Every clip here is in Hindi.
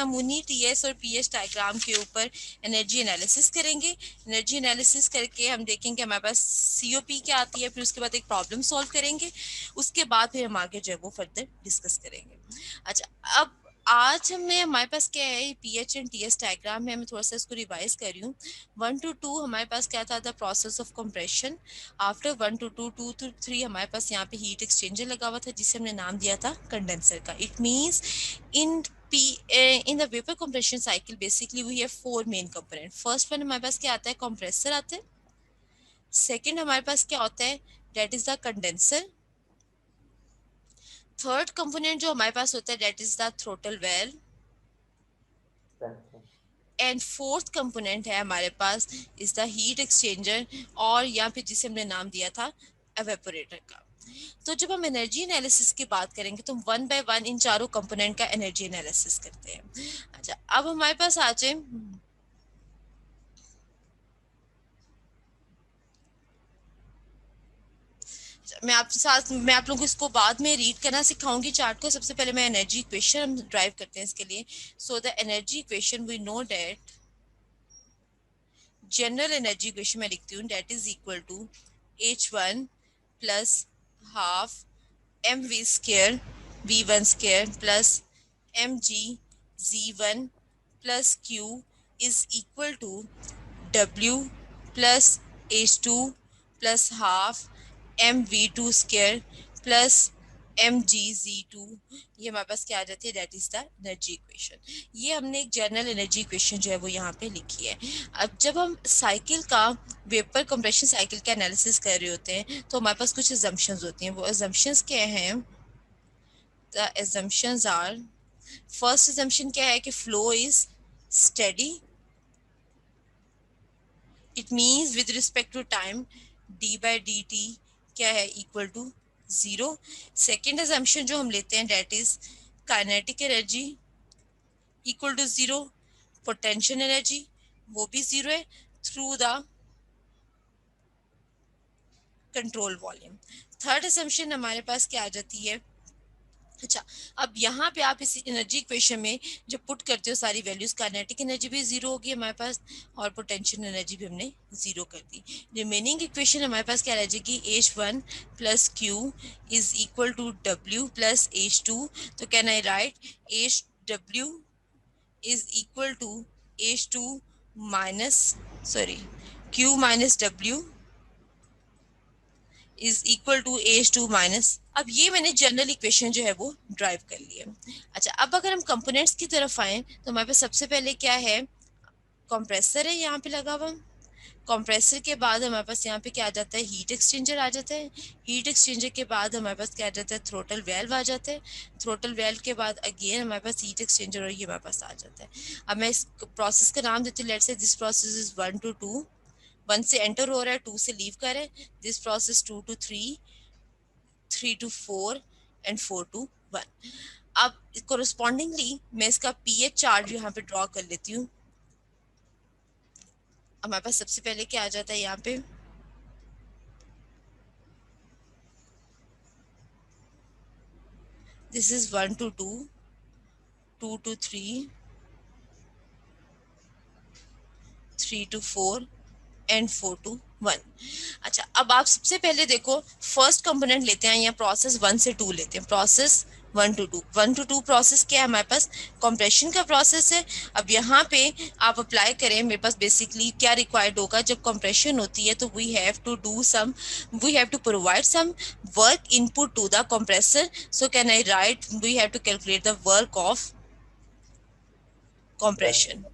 हम उन्हीं टीएस और पीएच डायग्राम के ऊपर एनर्जी एनालिसिस करेंगे। एनर्जी एनालिसिस करके हम देखेंगे हमारे पास सीओपी क्या आती है, फिर उसके बाद एक प्रॉब्लम सॉल्व करेंगे, उसके बाद फिर हम आगे जो है वो फर्दर डिस्कस करेंगे। अच्छा, अब आज हमें हमारे पास क्या है, पीएच एंड टीएस डायग्राम में मैं थोड़ा सा इसको रिवाइज कर रही हूँ। 1 to 2 हमारे पास क्या था, the process of compression. After 1 to 2, 2 to 3 हमारे पास यहाँ पे हीट एक्सचेंजर लगा हुआ था जिसे हमने नाम दिया था कंडेंसर का। It means in in the vapor compression cycle basically we have four main component. First one हमारे पास क्या आता है, compressor आता है। सेकंड हमारे पास क्या होता है, that is the condenser। Third component जो हमारे पास होता है that is the throttle valve। And fourth component है हमारे पास इज द हीट एक्सचेंजर, और यहाँ पे जिसे हमने नाम दिया था एवेपोरेटर का। तो जब हम एनर्जी एनालिसिस की बात करेंगे तो वन बाय वन इन चारों कंपोनेंट का एनर्जी एनालिसिस करते हैं। अच्छा, अब हमारे पास आ जाए, मैं आप लोगों को इसको बाद में रीड करना सिखाऊंगी चार्ट को। सबसे पहले मैं एनर्जी इक्वेशन हम ड्राइव करते हैं इसके लिए। So the energy equation we know that, general energy equation मैं लिखती हूँ, that is equal to H1 plus half mv square v1 square plus mg z1 plus q is equal to w plus h2 plus half mv2 square plus mgz2। ये हमारे पास क्या आ जाती है, that is the energy equation. ये हमने एक जनरल एनर्जी इक्वेशन जो है वो यहाँ पे लिखी है। अब जब हम साइकिल का, वेपर कंप्रेशन साइकिल का एनालिसिस कर रहे होते हैं तो हमारे पास कुछ assumptions होती हैं। वो assumptions क्या हैं, the assumptions are, first assumption क्या है कि flow is steady. It means with respect to time D by D T क्या है, equal to zero. Second assumption जो हम लेते हैं that is kinetic energy equal to zero, potential energy वो भी जीरो है through the control volume. Third assumption हमारे पास क्या आ जाती है, अच्छा, अब यहाँ पे आप इस एनर्जी इक्वेशन में जब पुट करते हो सारी वैल्यूज, काइनेटिक एनर्जी भी जीरो होगी हमारे पास और पोटेंशियल एनर्जी भी हमने जीरो कर दी। रिमेनिंग इक्वेशन हमारे पास क्या रह जाएगी, H1 plus Q is equal to W plus H2। तो can I write HW is equal to H2 minus, sorry, Q minus W is equal to H2 minus. अब ये मैंने जनरल इक्वेशन जो है वो ड्राइव कर लिया। अच्छा, अब अगर हम कंपोनेंट्स की तरफ आए तो हमारे पास सबसे पहले क्या है, कंप्रेसर है यहाँ पे लगा हुआ। कंप्रेसर के बाद हमारे पास यहाँ पे क्या आ जाता है, हीट एक्सचेंजर आ जाता है। हीट एक्सचेंजर के बाद हमारे पास क्या आ जाता है, थ्रोटल वेल्व आ जाता है। थ्रोटल वेल्व के बाद अगेन हमारे पास हीट एक्सचेंजर और ये हमारे पास आ जाता है। अब मैं इस प्रोसेस का नाम देती हूँ, let's say this process is 1 to 2, 1 से एंटर हो रहा है, 2 से लीव कर रहा है। This process 2 to 3, 3 to 4 and 4 to 1। अब कोरस्पॉन्डिंगली मैं इसका पीएच चार्ट यहाँ पे ड्रॉ कर लेती हूँ। हमारे पास सबसे पहले क्या आ जाता है यहाँ पे, this is 1 to 2, 2 to 3, 3 to 4 and 4 to 1। अच्छा, अब आप सबसे पहले देखो फर्स्ट कंपोनेंट लेते हैं या प्रोसेस 1 से 2 लेते हैं। प्रोसेस 1 to 2 प्रोसेस क्या है हमारे पास, कंप्रेशन का प्रोसेस है। अब यहाँ पे आप अप्लाई करें, मेरे पास बेसिकली क्या रिक्वायर्ड होगा, जब कंप्रेशन होती है तो we have to provide some work input to the compressor. So can I write, we have to calculate the work of compression.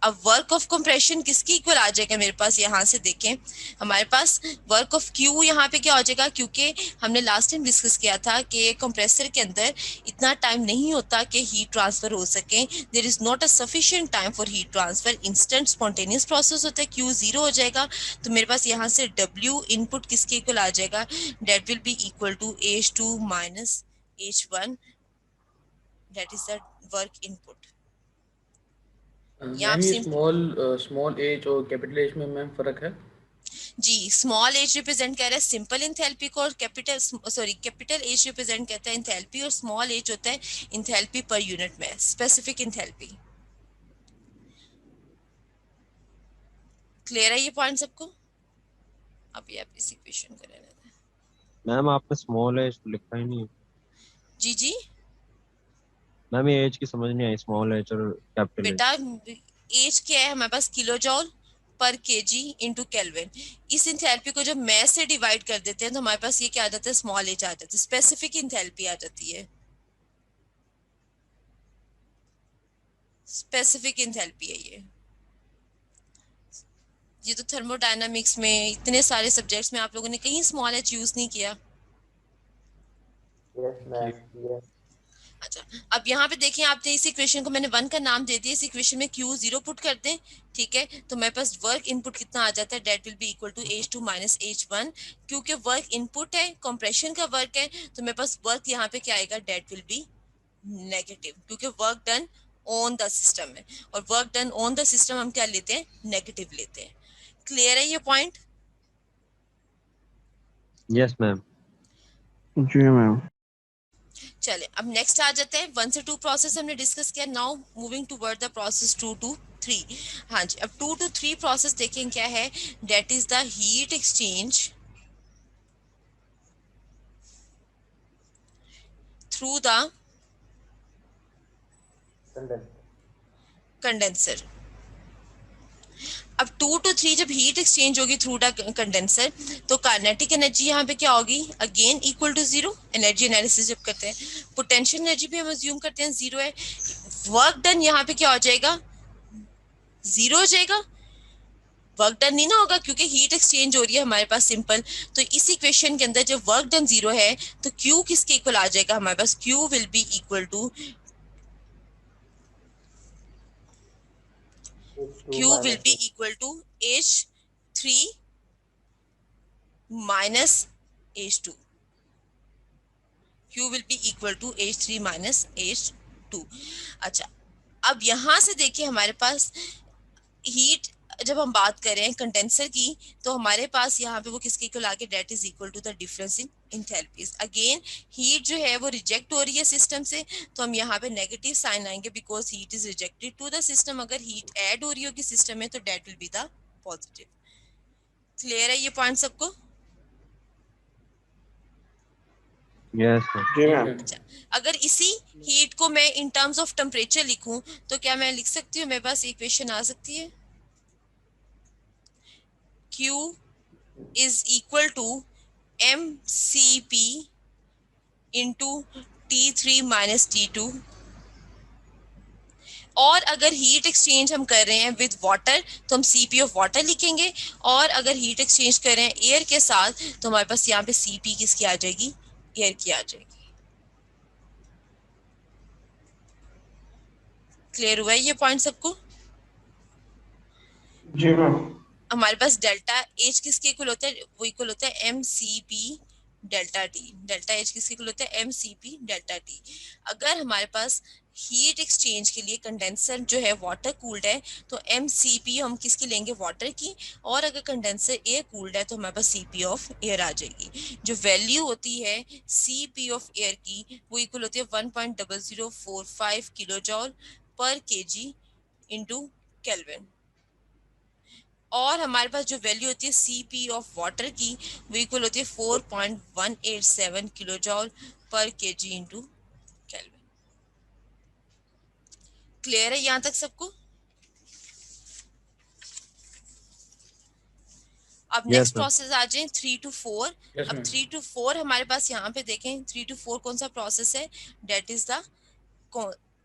अब वर्क ऑफ कंप्रेशन किसकी इक्वल आ जाएगा मेरे पास, यहाँ से देखें हमारे पास वर्क ऑफ क्यू यहाँ पे क्या हो जाएगा, क्योंकि हमने लास्ट टाइम डिस्कस किया था कि कंप्रेसर के अंदर इतना टाइम नहीं होता कि हीट ट्रांसफर हो सके। There is not a sufficient time for heat transfer, instant spontaneous process होता है, क्यू जीरो हो जाएगा। तो मेरे पास यहाँ से डब्ल्यू इनपुट किसके इक्वल आ जाएगा, that will be equal to H2 minus H1, that is the work input. या आप मैम ये सिंपल, स्मॉल स्मॉल एच और कैपिटल एच में मैम फ़र्क है? जी, स्मॉल एच रिप्रेजेंट कर रहा है सिंपल इंथैल्पी को, और कैपिटल एच रिप्रेजेंट करता है इंथैल्पी, और स्मॉल एच होता है इंथैल्पी पर यूनिट में, स्पेसिफिक इंथैल्पी। क्लियर है ये पॉइंट सबको? अभी आप इस इक्वेशन को रहने दें। मैम आपने स्मॉल एज तो लिखा ही नहीं है। जी जी मैम ये एज की समझ नहीं आई, स्मॉल एज और कैपिटल एज। बेटा, एच क्या है हमारे पास, किलो जॉल पर केजी इंटू केल्विन। इस इंथैल्पी को जब मैस से डिवाइड कर देते हैं तो हमारे पास ये क्या आ जाता है, स्मॉल एच आ जाता है, स्पेसिफिक इंथैल्पी आ जाती है, स्पेसिफिक इंथैल्पी है ये तो थर्मोडायनामिक्स में इतने सारे सब्जेक्ट्स में आप लोगों ने कहीं स्मॉल एच यूज नहीं किया। यस जी। Ma'am, yes. अच्छा, अब यहाँ पे देखिए, आपने इस इक्वेशन को मैंने वन का नाम दे दिया, इस इक्वेशन में क्यू जीरो पुट कर दें, ठीक है, तो मेरे पास वर्क इनपुट कितना आ जाता है, that will be equal to H two minus H one. क्योंकि वर्क इनपुट है, कंप्रेशन का वर्क है, तो मेरे पास वर्क यहाँ पे क्या आएगा, डेट विल बी नेगेटिव, क्योंकि work done on the system है, और work done on the system हम क्या लेते हैं, नेगेटिव लेते हैं। क्लियर है ये पॉइंट? Yes ma'am. जी मैम। चले अब नेक्स्ट आ जाते हैं, 1 से 2 प्रोसेस हमने डिस्कस किया, now moving toward the process 2 to 3। हाँ जी, अब 2 to 3 प्रोसेस देखें क्या है, that is the heat exchange through the condenser. Condenser. अब 2 to 3 जब हीट एक्सचेंज होगी थ्रू द कंडेंसर, तो काइनेटिक एनर्जी यहाँ पे क्या होगी, again equal to zero. Energy analysis जब करते हैं, पोटेंशियल एनर्जी भी हम अज्यूम करते हैं जीरो है, वर्क डन यहाँ पे क्या हो जाएगा, जीरो हो जाएगा, वर्क डन नहीं ना होगा क्योंकि हीट एक्सचेंज हो रही है हमारे पास सिंपल। तो इस इक्वेशन के अंदर जब वर्क डन जीरो है, तो क्यू किसके इक्वल आ जाएगा हमारे पास, Q will be equal to, H2 Q will minus B H। Equal to H three minus H two. Q will be equal to H three minus H two. अच्छा, अब यहां से देखिए हमारे पास हीट, जब हम बात कर रहे हैं कंडेंसर की, तो हमारे पास यहाँ पे वो किसके इक्वल आ गया, that is equal to the difference in enthalpies. Again heat जो है वो रिजेक्ट हो रही है सिस्टम से, तो हम यहाँ पे नेगेटिव साइन आएंगे because heat is rejected to the system. अगर हीट ऐड हो रही होगी सिस्टम में तो that will be the positive. Clear है ये पॉइंट सबको? Yes ma'am. जी मैम। अच्छा, अगर इसी हीट को मैं इन टर्म्स ऑफ टेम्परेचर लिखूं तो क्या मैं लिख सकती हूँ, मेरे पास इक्वेशन आ सकती है, Q is equal to mCp into T3 minus T2। और अगर हीट एक्सचेंज हम कर रहे हैं विद वाटर तो हम Cp ऑफ वाटर लिखेंगे, और अगर हीट एक्सचेंज कर रहे हैं एयर के साथ तो हमारे पास यहाँ पे Cp किसकी आ जाएगी, एयर की आ जाएगी। क्लियर हुआ है ये पॉइंट सबको? जी मैम। हमारे पास डेल्टा एच किसके इक्वल होता है, वो इक्वल होता है M C P delta T. Delta H किसके इक्वल होता है, M C P delta T. अगर हमारे पास हीट एक्सचेंज के लिए कंडेंसर जो है वाटर कूल्ड है, तो एम सी पी हम किसकी लेंगे, वाटर की, और अगर कंडेंसर एयर कूल्ड है तो हमारे पास सी पी ऑफ एयर आ जाएगी। जो वैल्यू होती है सी पी ऑफ एयर की वो इक्वल होती है 1.0045 किलो जॉल पर के जी इंटू केल्विन। और हमारे पास जो वैल्यू होती है Cp ऑफ वाटर की वो इक्वल होती है 4.187 किलो जॉल पर के जी इंटू केल्विन। क्लियर है यहाँ तक सबको? अब यस नेक्स्ट मैम। प्रोसेस आ जाए 3 to 4। यस अब मैम। 3 to 4 हमारे पास यहाँ पे देखें 3 to 4 कौन सा प्रोसेस है, that is the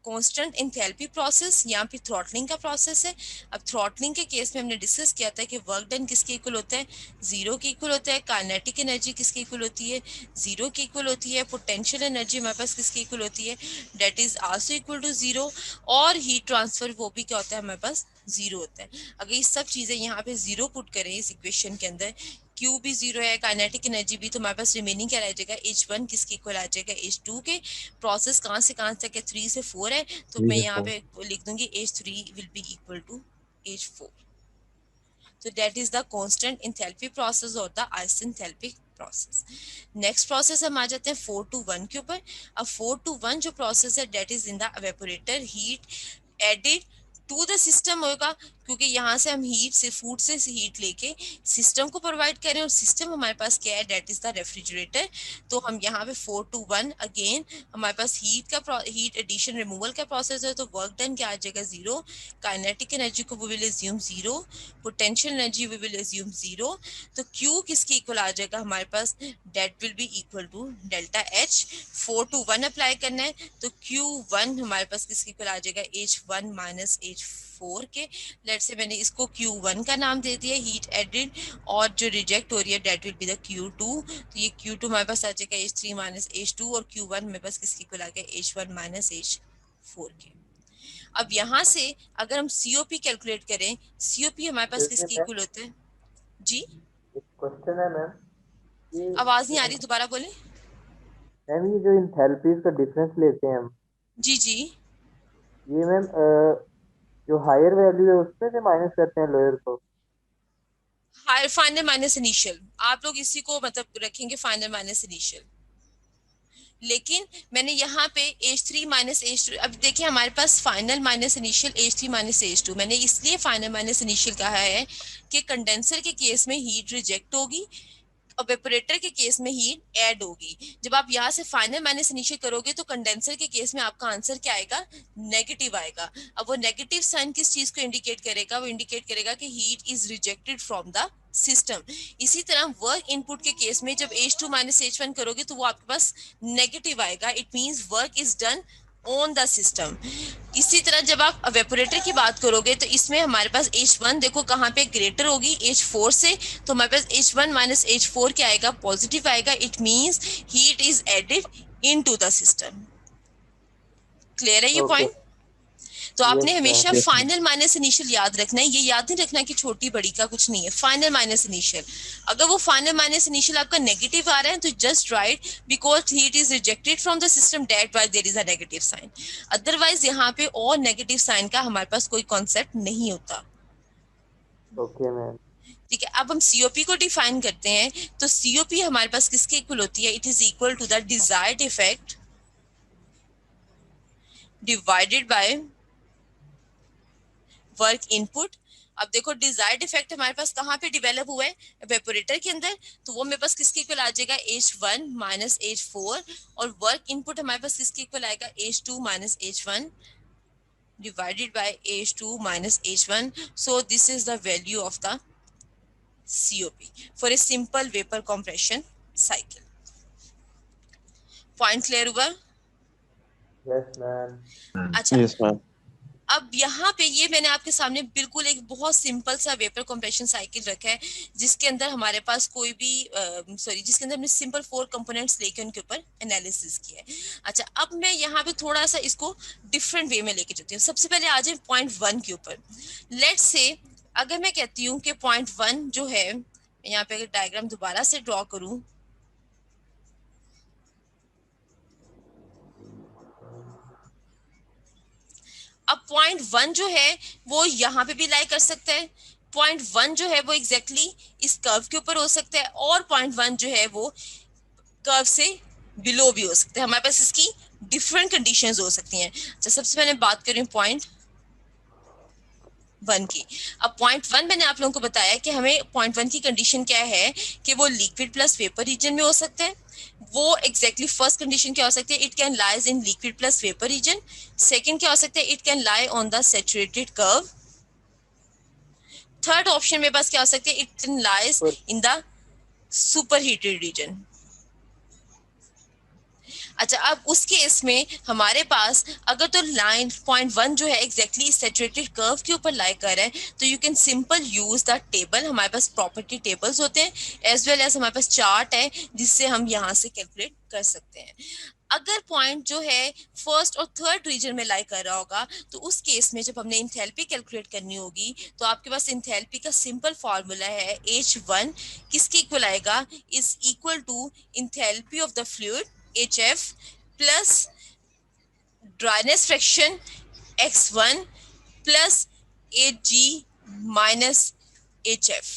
constant enthalpy process, यहाँ पे थ्रॉटलिंग का प्रोसेस है। अब थ्रॉटलिंग के केस में हमने डिस्कस किया था कि वर्क डन किसके इक्वल होता है, जीरो के इक्वल होता है। काइनेटिक एनर्जी किसके इक्वल होती है, जीरो की इक्वल होती है। पोटेंशियल एनर्जी हमारे पास किसके इक्वल होती है, that is also equal to zero. और हीट ट्रांसफर वो भी क्या होता है हमारे पास, जीरो होता है। अगर ये सब चीजें यहाँ पे जीरो पुट करें इस इक्वेशन के अंदर, क्यू भी जीरो है, काइनेटिक एनर्जी भी, तो हमारे पास रिमेनिंग क्या रह जाएगा, एच वन किसके इक्वल आ जाएगा, एच टू के। प्रोसेस कहाँ से कहाँ तक है, 3 से 4 है, तो 3 मैं से यहाँ 4। पे लिख दूंगी H three will be equal to H four. तो that is the constant enthalpy process और the isenthalpic process. Next process हम आ जाते हैं 4 to 1 के ऊपर। अब 4 to 1 जो प्रोसेस है that is in the evaporator, heat added to the system होगा, क्योंकि यहाँ से हम हीट से फूड से हीट लेके सिस्टम को प्रोवाइड करें और सिस्टम हमारे पास क्या है दैट इज द रेफ्रिजरेटर। तो हम यहाँ पे 4 to 1 अगेन हमारे पास हीट एडिशन रिमूवल का प्रोसेस है, तो वर्क डन क्या आ जाएगा 0, काइनेटिक एनर्जी को we will assume 0, potential energy we will assume 0। तो Q किसके इक्वल आ जाएगा हमारे पास that will be equal to delta H। 4 to 1 apply करना है तो Q1 हमारे पास किसके इक्वल आ जाएगा H1 माइनस H4 के। लेट्स से मैंने इसको Q1 का नाम दे दिया हीट एडेड, और जो रिजेक्ट हो रही है that will be the Q2। तो ये Q2 हमारे पास आ जाएगा H3 माइनस H2 और Q1 मेरे पास किसके इक्वल आ गया H1 माइनस H4 के। अब यहाँ से अगर हम COP कैलकुलेट करें, COP हमारे पास किसके इक्वल होता है जी? एक क्वेश्चन है मैम, ये आवाज नहीं आ रही, दोबारा बोले। मैम ये जो इंथैल्पीज का डिफरेंस लेते हैं हम, जी जी, ये मैम जो हायर वैल्यू है उसमें से माइनस करते हैं लोअर को। हायर फाइनल माइनस इनिशियल, आप लोग इसी को मतलब रखेंगे फाइनल माइनस इनिशियल। लेकिन मैंने यहाँ पे H3 माइनस H2, अब देखिए हमारे पास final minus initial H3 minus H2, मैंने इसलिए फाइनल माइनस इनिशियल कहा है कि कंडेंसर के केस में हीट रिजेक्ट होगी और वेपोरेटर के केस में हीट ऐड होगी। जब आप यहाँ से फाइनल माइनस इनिशियल करोगे तो कंडेंसर के केस में आपका आंसर क्या आएगा, नेगेटिव आएगा। अब वो नेगेटिव साइन किस चीज को इंडिकेट करेगा, वो इंडिकेट करेगा कि heat is rejected from the system. इसी तरह वर्क इनपुट के केस में जब H2 माइनस H1 करोगे तो वो आपके पास नेगेटिव आएगा, it means work is done on the system. इसी तरह जब आप वेपोरेटर की बात करोगे तो इसमें हमारे पास H1 देखो कहाँ पे ग्रेटर होगी H4 से, तो हमारे पास H1 माइनस H4 क्या आएगा, पॉजिटिव आएगा, it means heat is added into the system. Clear है ये ओके, पॉइंट? तो आपने यस मैम। हमेशा फाइनल माइनस इनिशियल याद रखना है, ये याद नहीं रखना कि छोटी बड़ी का कुछ नहीं है, फाइनल माइनस इनिशियल। अगर वो फाइनल माइनस इनिशियल आपका नेगेटिव आ रहा है तो just right because heat is rejected from the system that why there is a negative sign. Otherwise यहाँ पे और नेगेटिव साइन का हमारे पास कोई कॉन्सेप्ट नहीं होता। Okay ma'am. ठीक है, अब हम COP को डिफाइन करते हैं। तो COP हमारे पास किसके इक्वल होती है, it is equal to the desired effect divided by work input. अब देखो डिजायर्ड इफेक्ट हमारे पास कहाँ पे डिवेलप हुआ है, वेपोरेटर के अंदर, तो वो मेरे पास किसके इक्वल आ जाएगा H1 माइनस H4, और वर्क इनपुट हमारे पास किसके इक्वल आएगा H2 minus H1 divided by H2 minus H1. So this is the value of the COP for a simple vapor compression cycle. Point clear हुआ? Yes ma'am. अच्छा, यस मैम। अब यहाँ पे ये मैंने आपके सामने बिल्कुल एक बहुत सिंपल सा वेपर कंप्रेशन साइकिल रखा है, जिसके अंदर हमारे पास कोई भी जिसके अंदर हमने सिंपल 4 कंपोनेंट्स लेके उनके ऊपर एनालिसिस किया है। अच्छा, अब मैं यहाँ पे थोड़ा सा इसको डिफरेंट वे में लेके चलती हूँ। सबसे पहले आ जाए पॉइंट 1 के ऊपर। लेट्स से अगर मैं कहती हूँ कि पॉइंट 1 जो है, यहाँ पे अगर डायग्राम दोबारा से ड्रॉ करूँ, अब पॉइंट 1 जो है वो यहाँ पे भी लाई कर सकता है, पॉइंट 1 जो है वो एग्जैक्टली इस कर्व के ऊपर हो सकता है, और पॉइंट 1 जो है वो कर्व से बिलो भी हो सकता है। हमारे पास इसकी डिफरेंट कंडीशंस हो सकती हैं। अच्छा, सबसे पहले बात करें पॉइंट 1 की। अब पॉइंट 1 मैंने आप लोगों को बताया कि हमें पॉइंट 1 की कंडीशन क्या है कि वो लिक्विड प्लस वेपर रीजन में हो सकता है। वो एग्जैक्टली फर्स्ट कंडीशन क्या हो सकती है, it can lies in liquid plus vapour region. Second क्या हो सकता है, it can lie on the saturated curve. Third option में बस क्या हो सकती है, it can lies in the super heated region. अच्छा, अब उस केस में हमारे पास अगर तो लाइन पॉइंट 1 जो है एग्जैक्टली सैचुरेटेड कर्व के ऊपर लाई कर रहा है, तो you can simple use the table. हमारे पास प्रॉपर्टी टेबल्स होते हैं एज वेल एज हमारे पास चार्ट है जिससे हम यहाँ से कैलकुलेट कर सकते हैं। अगर पॉइंट जो है फर्स्ट और थर्ड रीजन में लाई कर रहा होगा, तो उस केस में जब हमने इंथैल्पी कैलकुलेट करनी होगी तो आपके पास इंथैल्पी का सिंपल फॉर्मूला है H1 किसके इक्वल आएगा, is equal to enthalpy of the fluid HF plus dryness fraction X1 plus 8G minus HF।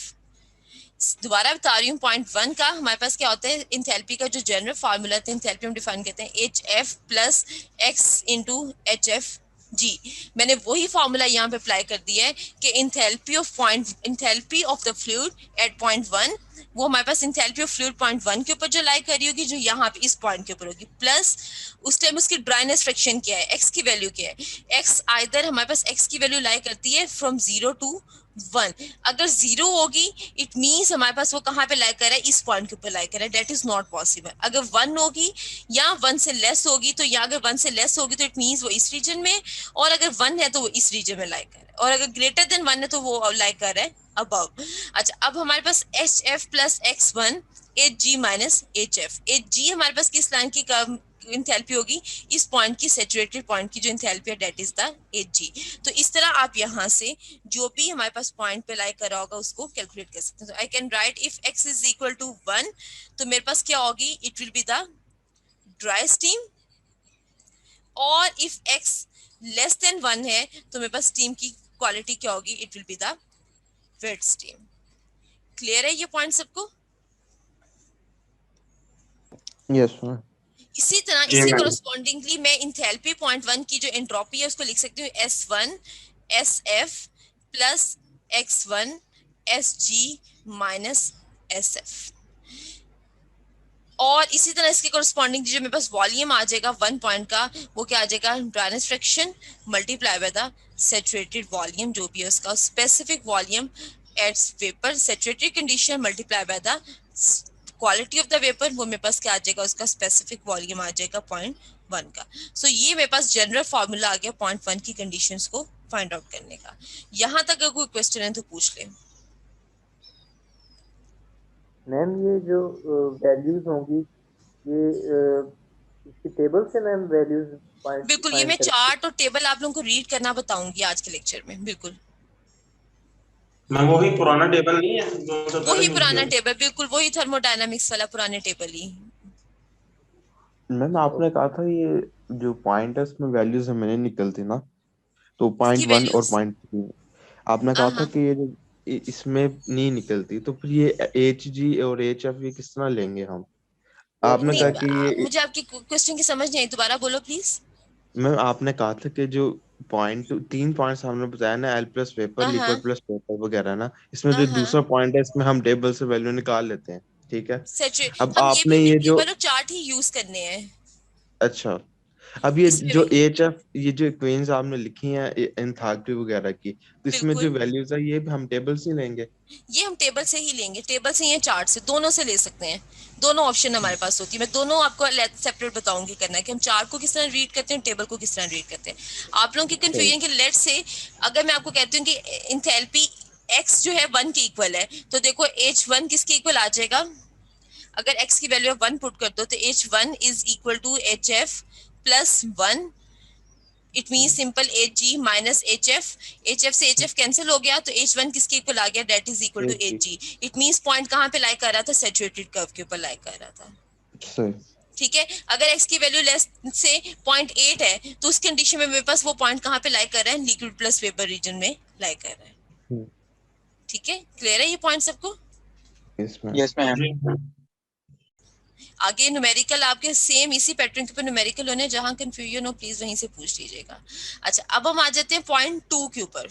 दोबारा बता रही हूँ, पॉइंट 1 का हमारे पास क्या होता है, इंथैल्पी का जो जनरल फार्मूला था, इंथैल्पी हम डिफाइन करते हैं HF plus X into HF जी। मैंने वही फार्मूला यहाँ पे अप्लाई कर दिया है कि enthalpy of the fluid at point 1, वो हमारे पास इंथैल्पी ऑफ फ्लूइड पॉइंट 1 के ऊपर जो लाई कर रही होगी, जो यहाँ पे इस पॉइंट के ऊपर होगी, प्लस उस टाइम उसकी ड्राइनेस फ्रैक्शन क्या है, एक्स की वैल्यू क्या है। एक्स आइदर हमारे पास एक्स की वैल्यू लाई करती है फ्रॉम 0 टू 1। अगर 0 होगी इट मीन्स हमारे पास वो कहाँ पे लाई कर रहा है, इस पॉइंट के ऊपर लाई कर रहा है, डेट इज नॉट पॉसिबल। अगर 1 होगी या 1 से लेस होगी, तो यहाँ अगर 1 से लेस होगी तो इट मीन्स वो इस रीजन में, और अगर 1 है तो वो इस रीजन में लाई कर रहा है, और अगर ग्रेटर देन 1 है तो वो लाई कर रहा है अबव। अच्छा, अब हमारे पास HF plus X1 8G minus HF। 8G हमारे पास किस लाइन की इंथैल्पी होगी, इस पॉइंट की, सैचुरेटेड पॉइंट की जो इंथैल्पी है, डेट इज द 8G। तो इस तरह आप यहाँ से जो भी हमारे पास पॉइंट पे लाई करा होगा उसको कैलकुलेट कर सकते हैं। तो I can write if X is equal to 1, तो मेरे पास क्या होगी, it will be the dry steam, और इफ X लेस देन 1 है तो मेरे पास स्टीम की क्वालिटी क्या होगी, it will be the wet steam. Clear है ये पॉइंट सबको? Yes ma'am. इसी तरह इसी कोरस्पॉन्डिंगली मैं इंथैल्पी पॉइंट 1 की जो एंट्रोपी है उसको लिख सकती हूँ S1 SF plus X1 SG minus SF। और इसी तरह इसके कोरस्पॉन्डिंग जो मेरे पास वॉल्यूम आ जाएगा 1 पॉइंट का, वो क्या आ जाएगा, dryness fraction multiply by the saturated volume, जो भी है उसका specific volume at vapour saturated condition multiply by the quality of the vapour, वो मेरे पास क्या आ जाएगा, उसका स्पेसिफिक वॉल्यूम आ जाएगा पॉइंट 1 का। सो ये मेरे पास जनरल फार्मूला आ गया पॉइंट 1 की कंडीशंस को फाइंड आउट करने का। यहाँ तक अगर कोई क्वेश्चन है तो पूछ ले। मैम ये जो वैल्यूज होंगी, ये इसकी टेबल से मैम वैल्यूज बिल्कुल, ये मैं चार्ट और टेबल आप लोगों को रीड करना बताऊंगी आज के लेक्चर में। बिल्कुल मैम वही पुराना टेबल नहीं है जो वही पुराना टेबल, बिल्कुल वही थर्मोडायनामिक्स वाला पुराने टेबल ही। मैम आपने कहा था ये जो पॉइंट है उसमें वैल्यूज हमें नहीं निकलती ना, तो इसकी पॉइंट 1 और वैल्यूज पॉइंट 3 आपने कहा था कि ये जो इसमें नहीं निकलती, तो फिर ये HG और HF ये किस तरह लेंगे हम? आपने नहीं, कहा कि ये मुझे आपकी क्वेश्चन की समझ नहीं आई, दोबारा बोलो प्लीज। मैम आपने कहा था कि जो पॉइंट 3 पॉइंट्स हमने बताया ना, L plus vapour, liquid plus vapour वगैरह ना, इसमें जो दूसरा पॉइंट है इसमें हम टेबल से वैल्यू निकाल लेते हैं, ठीक है। अब हम ये आपने भी ये जो टेबल और चार्ट ही यूज करने हैं अच्छा, अब ये इसमें जो भी। HF ये जो इक्वेशंस आपने लिखी हैं एंथैल्पी वगैरह की, तो इसमें जो बिल्कुल, वैल्यूज है ये भी हम टेबल से ही लेंगे? ये हम टेबल से ही लेंगे, टेबल से या चार्ट से, दोनों से ले सकते हैं। दोनों ऑप्शन हमारे पास होती है, मैं दोनों आपको सेपरेट बताऊंगी करना है कि हम चार्ट को किस तरह रीड करते हैं, टेबल को किस तरह रीड करते हैं। आप लोगों की कंफ्यूजन की लेट से, अगर मैं आपको कहती हूँ कि इंथैल्पी X जो है 1 के इक्वल है, तो देखो H1 किसके इक्वल आ जाएगा, अगर X की वैल्यू 1 पुट कर दो तो H1 is equal to HF plus 1। It mean simple HG minus HF, HF से HF कैंसिल हो गया तो H1 किसके इक्वल आ गया, that is equal to HG। It means point कहाँ पे लाई कर रहा था, सैचुरेटेड कर्व के ऊपर लाई कर रहा था। सही, ठीक है, अगर X की वैल्यू लेस से 0.8 है तो उस कंडीशन में मेरे पास वो पॉइंट कहाँ पे लाई कर रहा है, लिक्विड प्लस वेपर रीजन में लाई कर रहा है। ठीक है, क्लियर है ये पॉइंट सबको? Yes ma'am. आगे न्यूमेरिकल आपके सेम इसी पैटर्न के ऊपर न्यूमेरिकल होने, जहां कंफ्यूजन हो प्लीज वहीं से पूछ लीजिएगा। अच्छा, अब हम आ जाते हैं पॉइंट 2 के ऊपर।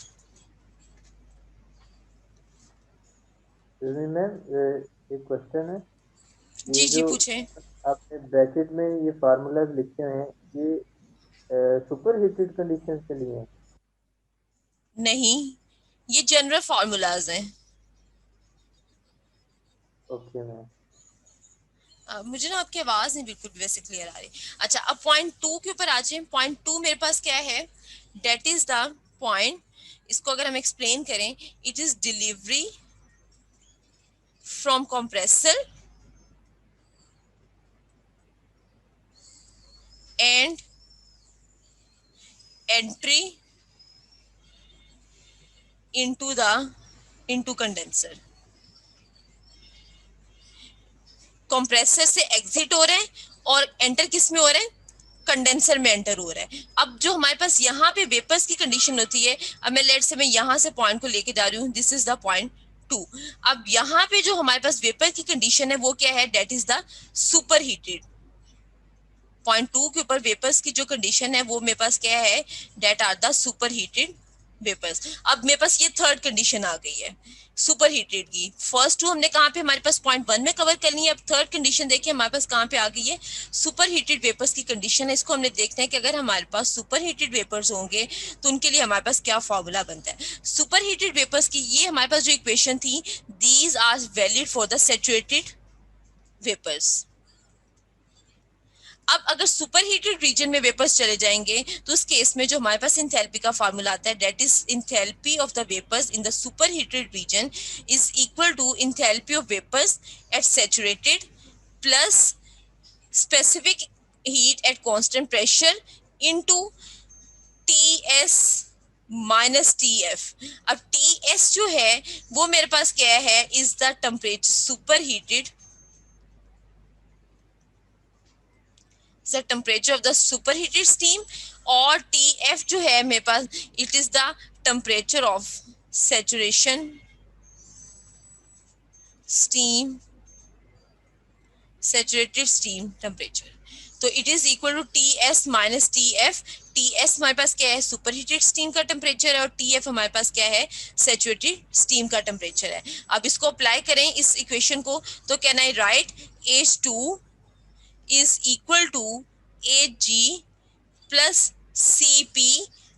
मैम एक क्वेश्चन है, जी जी पूछें। आपने ब्रैकेट में ये फार्मूलाज लिखे हुए हैं, ये सुपर हीटेड कंडीशंस के लिए हैं? नहीं, ये जनरल फार्मूलाज हैं। Okay ma'am. मुझे ना आपकी आवाज नहीं बिल्कुल वैसे क्लियर आ रही। अच्छा, अब पॉइंट 2 के ऊपर आ जाए। पॉइंट 2 मेरे पास क्या है, डेट इज द पॉइंट, इसको अगर हम एक्सप्लेन करें, it is delivery from compressor and entry into condenser. Compressor से एग्जिट हो रहे हैं और एंटर किस में हो रहे हैं, कंडेंसर में एंटर हो रहा है। अब जो हमारे पास यहाँ पे वेपर्स की कंडीशन होती है, अब मैं लेट से मैं यहाँ से पॉइंट को लेके जा रही हूँ, दिस इज द पॉइंट 2। अब यहाँ पे जो हमारे पास वेपर की कंडीशन है वो क्या है, that is the super heated. Point 2 के ऊपर वेपर्स की जो कंडीशन है वो मेरे पास क्या है, that are the super heated vapours. अब मेरे पास ये थर्ड कंडीशन आ गई है सुपर हीटेड की। फर्स्ट 2 हमने कहाँ पे हमारे पास पॉइंट 1 में कवर करनी है। अब थर्ड कंडीशन देखिए हमारे पास कहाँ पे आ गई है, सुपर हीटेड वेपर्स की कंडीशन है। इसको हमने देखना है कि अगर हमारे पास सुपर हीटेड वेपर्स होंगे तो उनके लिए हमारे पास क्या फॉर्मूला बनता है। सुपर हीटेड वेपर्स की ये हमारे पास जो इक्वेशन थी, these are valid for the saturated vapours. अब अगर सुपर हीटेड रीजन में वेपर्स चले जाएंगे तो उस केस में जो हमारे पास इंथैल्पी का फार्मूला आता है, that is enthalpy of the vapours in the super heated region is equal to enthalpy of vapours at saturated plus specific heat at constant pressure into TS minus TF. अब टीएस जो है वो मेरे पास क्या है, is the temperature superheated, the temperature of the superheated steam, और TF जो है मेरे पास, it is the temperature of saturation steam, saturated steam temperature। तो it is equal to TS minus TF। TS हमारे पास क्या है, सुपरहीटेड स्टीम का टेम्परेचर है, और TF हमारे पास क्या है, सैचुरेटेड स्टीम का टेम्परेचर है। अब इसको अप्लाई करें इस इक्वेशन को, तो can I right H2 is equal to Hg plus Cp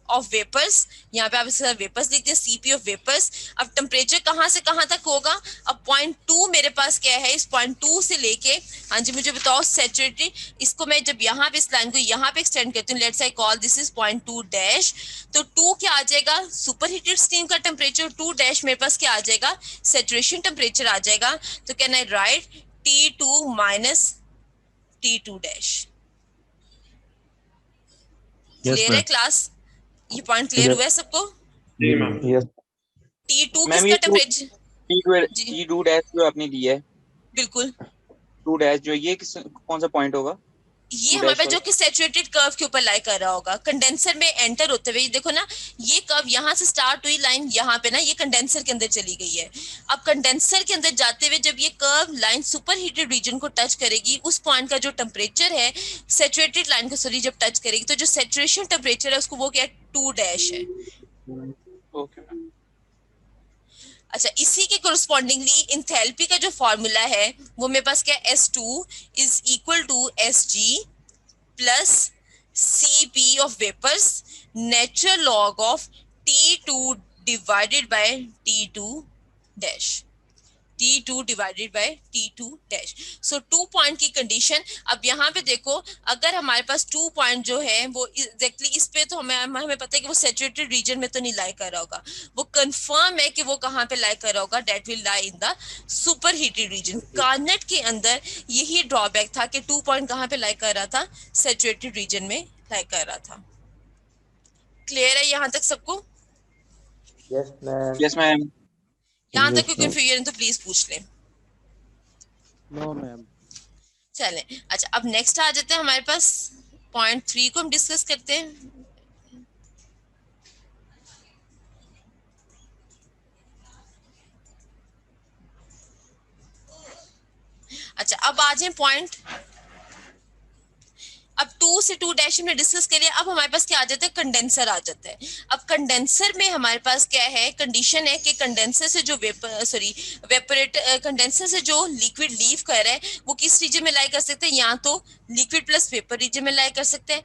of vapors। यहाँ पे आप इसका वेपर्स लिखते हैं, Cp of vapors। अब टेम्परेचर कहाँ से कहाँ तक होगा, अब पॉइंट 2 मेरे पास क्या है, इस पॉइंट 2 से लेके, हाँ जी मुझे बताओ सैचुरेटेड, इसको मैं जब यहाँ पे इस लाइन को यहाँ पे एक्सटेंड करती हूँ, let's I call this is point 2 dash, तो 2 क्या आ जाएगा, सुपर हीटेड स्टीम का टेम्परेचर, 2 डैश मेरे पास क्या आ जाएगा, सैचुरेशन टेम्परेचर आ जाएगा। तो can I right T2 minus T2 dash. Yes, clear है ma'am. क्लास, ये पॉइंट क्लियर हुआ है सबको। जी मैम। यस T2 मैम किसका ये टेम्परेचर, जी टी टू डैश जो आपने दी है, बिल्कुल, 2 डैश जो ये कौन सा पॉइंट होगा, ये 2 हमारे डैश पास जो कि सैचुरेटेड कर्व के ऊपर लाई कर रहा होगा, कंडेंसर में एंटर होते हुए, देखो ना ये कर्व यहाँ से स्टार्ट हुई लाइन, यहाँ पे ना ये कंडेंसर के अंदर चली गई है। अब कंडेंसर के अंदर जाते हुए जब ये curve line super heated region को टच करेगी, उस पॉइंट का जो टेम्परेचर है सैचुरेटेड लाइन को सॉरी जब टच करेगी, तो जो सैचुरेशन टेम्परेचर है उसको वो क्या 2 डैश है। Okay ma'am. अच्छा, इसी के कोरस्पॉन्डिंगली इंथैल्पी का जो फॉर्मूला है वो मेरे पास क्या है, S2 is equal to Sg plus Cp of vapours natural log of T2 divided by T2 dash, T2 divided by T2 dash. So 2 point की कंडीशन। अब यहाँ पे देखो, अगर हमारे पास 2 पॉइंट जो है वो एग्जैक्टली इस पे, तो हमें पता है कि वो सैचुरेटेड रीजन में तो नहीं लाई कर रहा होगा, वो कंफर्म है कि वो कहाँ पे लाई कर रहा होगा, that will lie in the super heated region. Carnot के अंदर यही ड्रॉबैक था कि 2 पॉइंट कहाँ पे लाई कर रहा था, सैचुरेटेड रीजन में लाई कर रहा था। क्लियर है यहाँ तक सबको, यस मैम। Yes ma'am. यहाँ तक कोई कंफ्यूजन तो प्लीज पूछ लें। No, ma'am. चलें, अच्छा अब नेक्स्ट आ जाते हैं हमारे पास पॉइंट 3 को हम डिस्कस करते हैं। अच्छा अब आ जाए पॉइंट, अब 2 से 2 डैश हमने डिस्कस कर लिया। अब हमारे पास क्या आ जाता है, कंडेंसर आ जाता है। अब कंडेंसर में हमारे पास क्या है, कंडीशन है कि कंडेंसर से जो वेपोरेट कंडेंसर से जो लिक्विड लीव कर रहा है वो किस रीजन में लाई कर सकते हैं, या तो लिक्विड प्लस वेपर रीजन में लाई कर सकते हैं,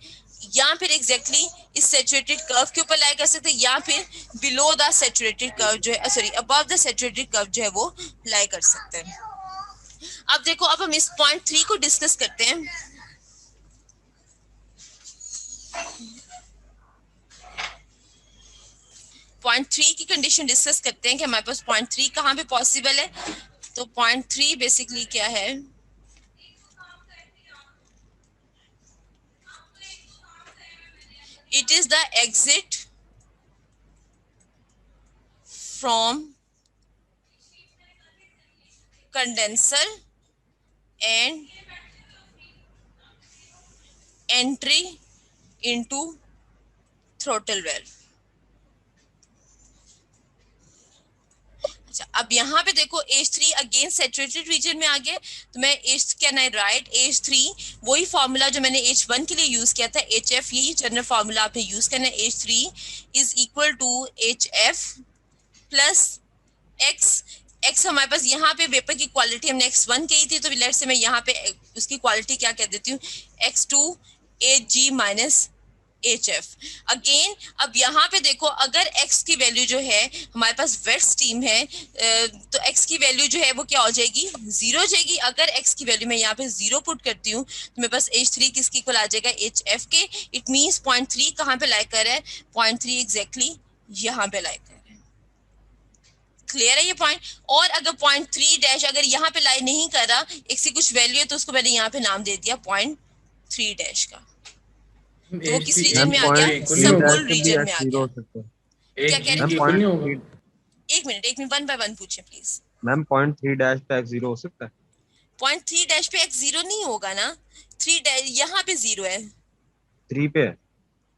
या फिर एग्जैक्टली इस सैचुरेटेड कर्व के ऊपर लाई कर सकते हैं, या फिर बिलो द सैचुरेटेड कर्व जो है sorry above the saturated curve जो है वो लाई कर सकते हैं। अब देखो, अब हम इस पॉइंट 3 को डिस्कस करते हैं। पॉइंट 3 की कंडीशन डिस्कस करते हैं कि हमारे पास पॉइंट 3 कहाँ पे पॉसिबल है। तो पॉइंट 3 बेसिकली क्या है, it is the exit from condenser and entry into throttle valve. अच्छा, अब यहाँ पे देखो H3 अगेन सैचुरेटेड रीजन में आ गया, तो मैं कैन आई राइट H3 वही फॉर्मूला जो मैंने H1 के लिए यूज किया था, HF, यही जनरल फॉर्मूला आपने यूज करना है। H3 is equal to HF plus x हमारे पास यहाँ पे वेपर की क्वालिटी हमने x1 कही थी, तो लेट्स से मैं यहाँ पे उसकी क्वालिटी क्या कह देती हूँ, x2 Hg minus HF। Again अब यहाँ पे देखो अगर x की वैल्यू जो है हमारे पास वेट स्टीम है, तो x की वैल्यू जो है वो क्या हो जाएगी, 0 हो जाएगी। अगर x की वैल्यू मैं यहाँ पे 0 पुट करती हूँ तो मेरे पास H3 किसकी इक्वल आ जाएगा, HF के। इट मीन्स 0.3 कहाँ पे लाई कर रहा है, 0.3 एग्जैक्टली यहाँ पे लाई कर रहा है। क्लियर है ये पॉइंट। और अगर 0.3 डैश अगर यहाँ पे लाई नहीं कर रहा, x की कुछ वैल्यू है तो उसको मैंने यहाँ पे नाम दे दिया 0.3 डैश का, तो वो किस रीजन में आ गया, सबकूल रीजन में आ गया। क्या कह रहे हैं, एक मिनट 1 बाय 1 पूछे प्लीज। मैम 0.3 डैश पे x 0 हो सकता है? 0.3 डैश पे x 0 नहीं होगा ना, 3 डैश यहाँ पे 0 है, 3 पे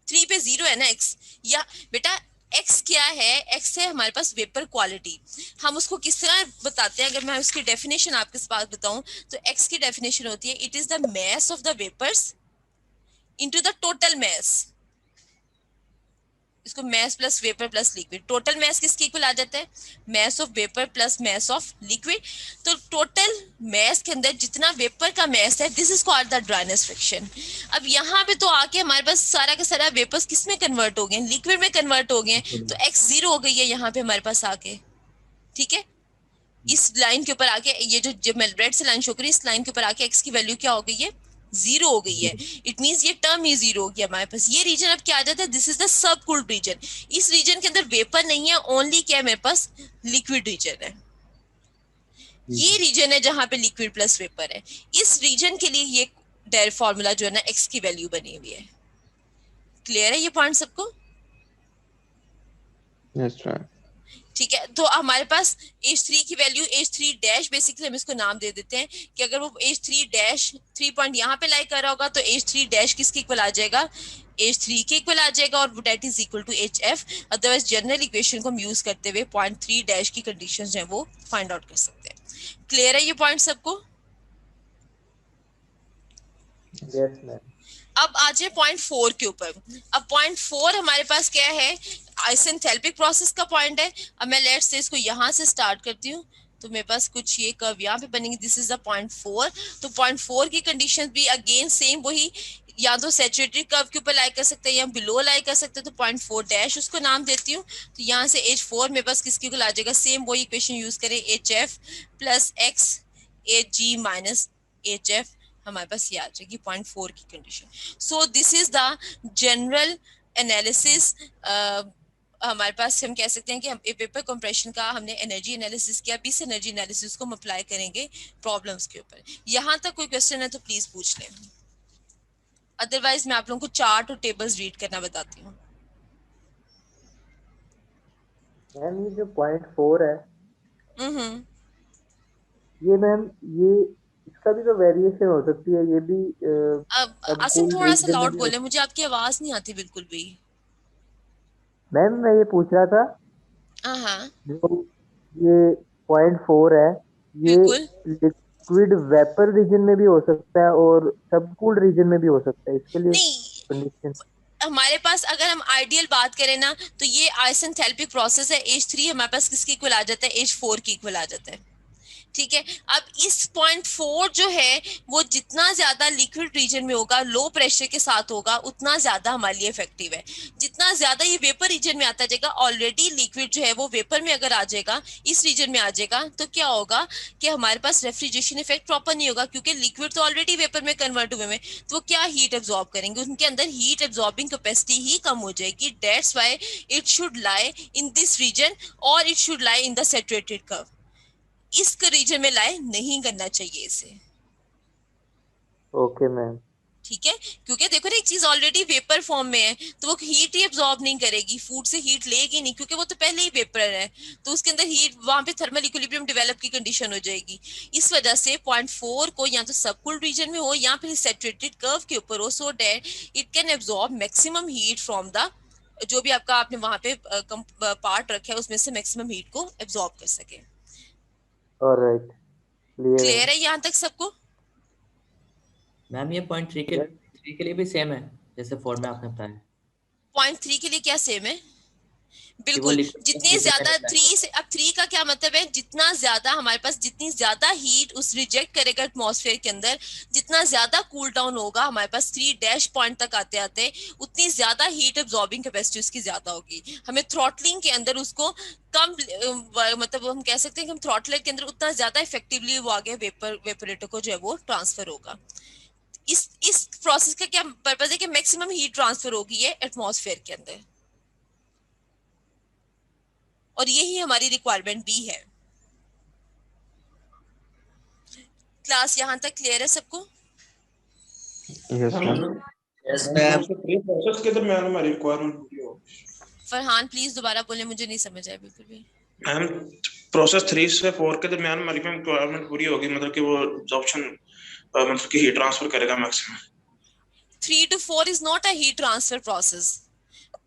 3 पे 0 है ना x। या बेटा x क्या है, x है हमारे पास वेपर क्वालिटी। हम उसको किस तरह बताते हैं, अगर मैं उसकी डेफिनेशन आपके पास बताऊं तो x की डेफिनेशन होती है, it is the mass of the vapours into the total mass. इसको mass plus vapour plus liquid, total mass किसके इक्वल आ जाता है, mass of vapour plus mass of liquid. तो टोटल मास के अंदर जितना वेपर का मास है, this is called the dryness fraction. अब यहाँ पे तो आके हमारे पास सारा का सारा वेपर्स किस में कन्वर्ट हो गए, लिक्विड में कन्वर्ट हो गए, तो x 0 हो गई है यहाँ पे हमारे पास आके। ठीक है, इस लाइन के ऊपर आके ये जो मैं रेड से लाइन शो करी, इस लाइन के ऊपर आके x की वैल्यू क्या हो गई है, 0 हो गई है। इट मींस ये टर्म ही 0 हो गया हमारे पास। ये रीजन अब क्या आ जाता है, this is the subcooled region. इस रीजन के अंदर वेपर नहीं है, ओनली क्या है मेरे पास, लिक्विड रीजन है। ये रीजन है जहां पे लिक्विड प्लस वेपर है। इस रीजन के लिए ये डायरेक्ट फॉर्मूला जो है ना x की वैल्यू बनी हुई है। क्लियर है ये पॉइंट सबको? Yes ma'am. ठीक है, तो हमारे पास H3 की वैल्यू H3 डैश, बेसिकली हम इसको नाम दे देते हैं कि अगर वो H3 डैश 3 पॉइंट यहाँ पे लाई कर रहा होगा तो H3 डैश किसके इक्वल आ जाएगा, H3 के इक्वल आ जाएगा, और that is equal to HF। Otherwise general equation को हम यूज करते हुए 0.3 डैश की कंडीशंस हैं वो फाइंड आउट कर सकते हैं। क्लियर है ये पॉइंट सबको? Yes ma'am. अब आ जाए 0.4 के ऊपर। अब 0.4 हमारे पास क्या है, आइसेंथैल्पिक प्रोसेस का पॉइंट है। अब मैं लेट्स से इसको यहाँ से स्टार्ट करती हूँ, तो मेरे पास कुछ ये कर्व यहाँ पे बनेंगे, दिस इज द 0.4। तो 0.4 की कंडीशन भी अगेन सेम वही, या तो सैचुरेटेड कर्व के ऊपर लाई कर सकते हैं या बिलो लाई कर सकते हैं, तो 0.4 डैश उसको नाम देती हूँ। तो यहाँ से H4 मेरे पास किसके इक्वल आ जाएगा, सेम वही इक्वेशन यूज करें, HF plus x Hg minus HF, हमारे पास ये आ जाएगी 0.4 की condition. So this is the general analysis. हमारे पास हम कह सकते हैं कि हम वेपर कंप्रेशन का हमने एनर्जी एनालिसिस किया, अब इस एनर्जी एनालिसिस को हम अप्लाई करेंगे प्रॉब्लम्स के ऊपर। यहाँ तक कोई क्वेश्चन है तो प्लीज पूछ लें, अदरवाइज मैं आप लोगों को चार्ट और टेबल्स रीड करना बताती हूँ। मैम ये जो 0.4 है, हम्म, ये मैम ये इसका भी तो वेरिएशन हो सकती है, ये भी अब आसिम थोड़ा सा लाउड बोले, मुझे आपकी आवाज नहीं आती बिल्कुल भी। मैम मैं ये पूछ रहा था, हाँ जो ये 0.4 है, ये बिल्कुल लिक्विड वेपर रीजन में भी हो सकता है और सबकूल्ड रीजन में भी हो सकता है, इसके लिए नहीं। कंडीशन हमारे पास अगर हम आइडियल बात करें ना, तो ये आइसेंथैल्पिक प्रोसेस है। H3 हमारे पास किसके इक्वल आ जाता है, H4 की इक्वल आ जाता है। ठीक है, अब इस 0.4 जो है वो जितना ज्यादा लिक्विड रीजन में होगा, लो प्रेशर के साथ होगा, उतना ज्यादा हमारे लिए इफेक्टिव है। जितना ज्यादा ये वेपर रीजन में आता जाएगा, ऑलरेडी लिक्विड जो है वो वेपर में अगर आ जाएगा, इस रीजन में आ जाएगा, तो क्या होगा कि हमारे पास रेफ्रिजरेशन इफेक्ट प्रॉपर नहीं होगा, क्योंकि लिक्विड तो ऑलरेडी वेपर में कन्वर्ट हुए में, तो वो क्या हीट एब्जॉर्ब करेंगे, उनके अंदर हीट एब्जॉर्बिंग कैपेसिटी ही कम हो जाएगी। That's why it should lie in this region और it should lie in the saturated curve. इस रीजन में लाई नहीं करना चाहिए इसे। Okay ma'am. ठीक है, क्योंकि देखो ना एक चीज ऑलरेडी वेपर फॉर्म में है, तो वो हीट ही एब्जॉर्ब नहीं करेगी, फूड से हीट लेगी नहीं, क्योंकि वो तो पहले ही वेपर है, तो उसके अंदर हीट, वहां पे थर्मल इक्विलिब्रियम डेवलप की कंडीशन हो जाएगी। इस वजह से 0.4 को या तो सबकूल्ड रीजन में हो या फिर सैचुरेटेड कर्व के ऊपर हो, so that it can absorb maximum heat from the, जो भी आपका आपने वहां पे पार्ट रखा है उसमें से मैक्सिमम हीट को एब्जॉर्ब कर सके। ऑलराइट, क्लियर क्लियर है यहाँ तक सबको? मैम ये पॉइंट 3 के लिए भी सेम है जैसे 4 में आपने बताया पॉइंट 3 के लिए क्या सेम है? कि वो बिल्कुल, लिक्विड जितनी ज्यादा 3 से, अब 3 का क्या मतलब है, जितना ज्यादा हमारे पास जितनी ज्यादा हीट उस रिजेक्ट करेगा एटमॉस्फेयर के अंदर, जितना ज्यादा कूल डाउन होगा हमारे पास 3 डैश पॉइंट तक आते आते, उतनी ज्यादा हीट एब्जॉर्बिंग कैपेसिटी उसकी ज्यादा होगी। हमें थ्रॉटलिंग के अंदर उसको कम मतलब हम कह सकते हैं कि हम थ्रॉटलर के अंदर उतना ज्यादा इफेक्टिवली वो आगे वेपोरेटर को जो है वो ट्रांसफर होगा। इस प्रोसेस का क्या पर्पज है कि मैक्सिमम हीट ट्रांसफर होगी है एटमॉस्फेयर के अंदर, और यही हमारी रिक्वायरमेंट भी है। क्लास यहाँ तक क्लियर है सबको? Yes ma'am. Yes ma'am process के दरमियान हमारी रिक्वायरमेंट पूरी हो। फरहान प्लीज दोबारा बोले, मुझे नहीं समझ आया बिल्कुल भी। मैम प्रोसेस 3 से 4 के दरमियान हमारी मैम रिक्वायरमेंट पूरी होगी, मतलब कि वो एब्जॉर्प्शन मतलब कि हीट ट्रांसफर करेगा maximum. 3 to 4 is not a heat transfer process.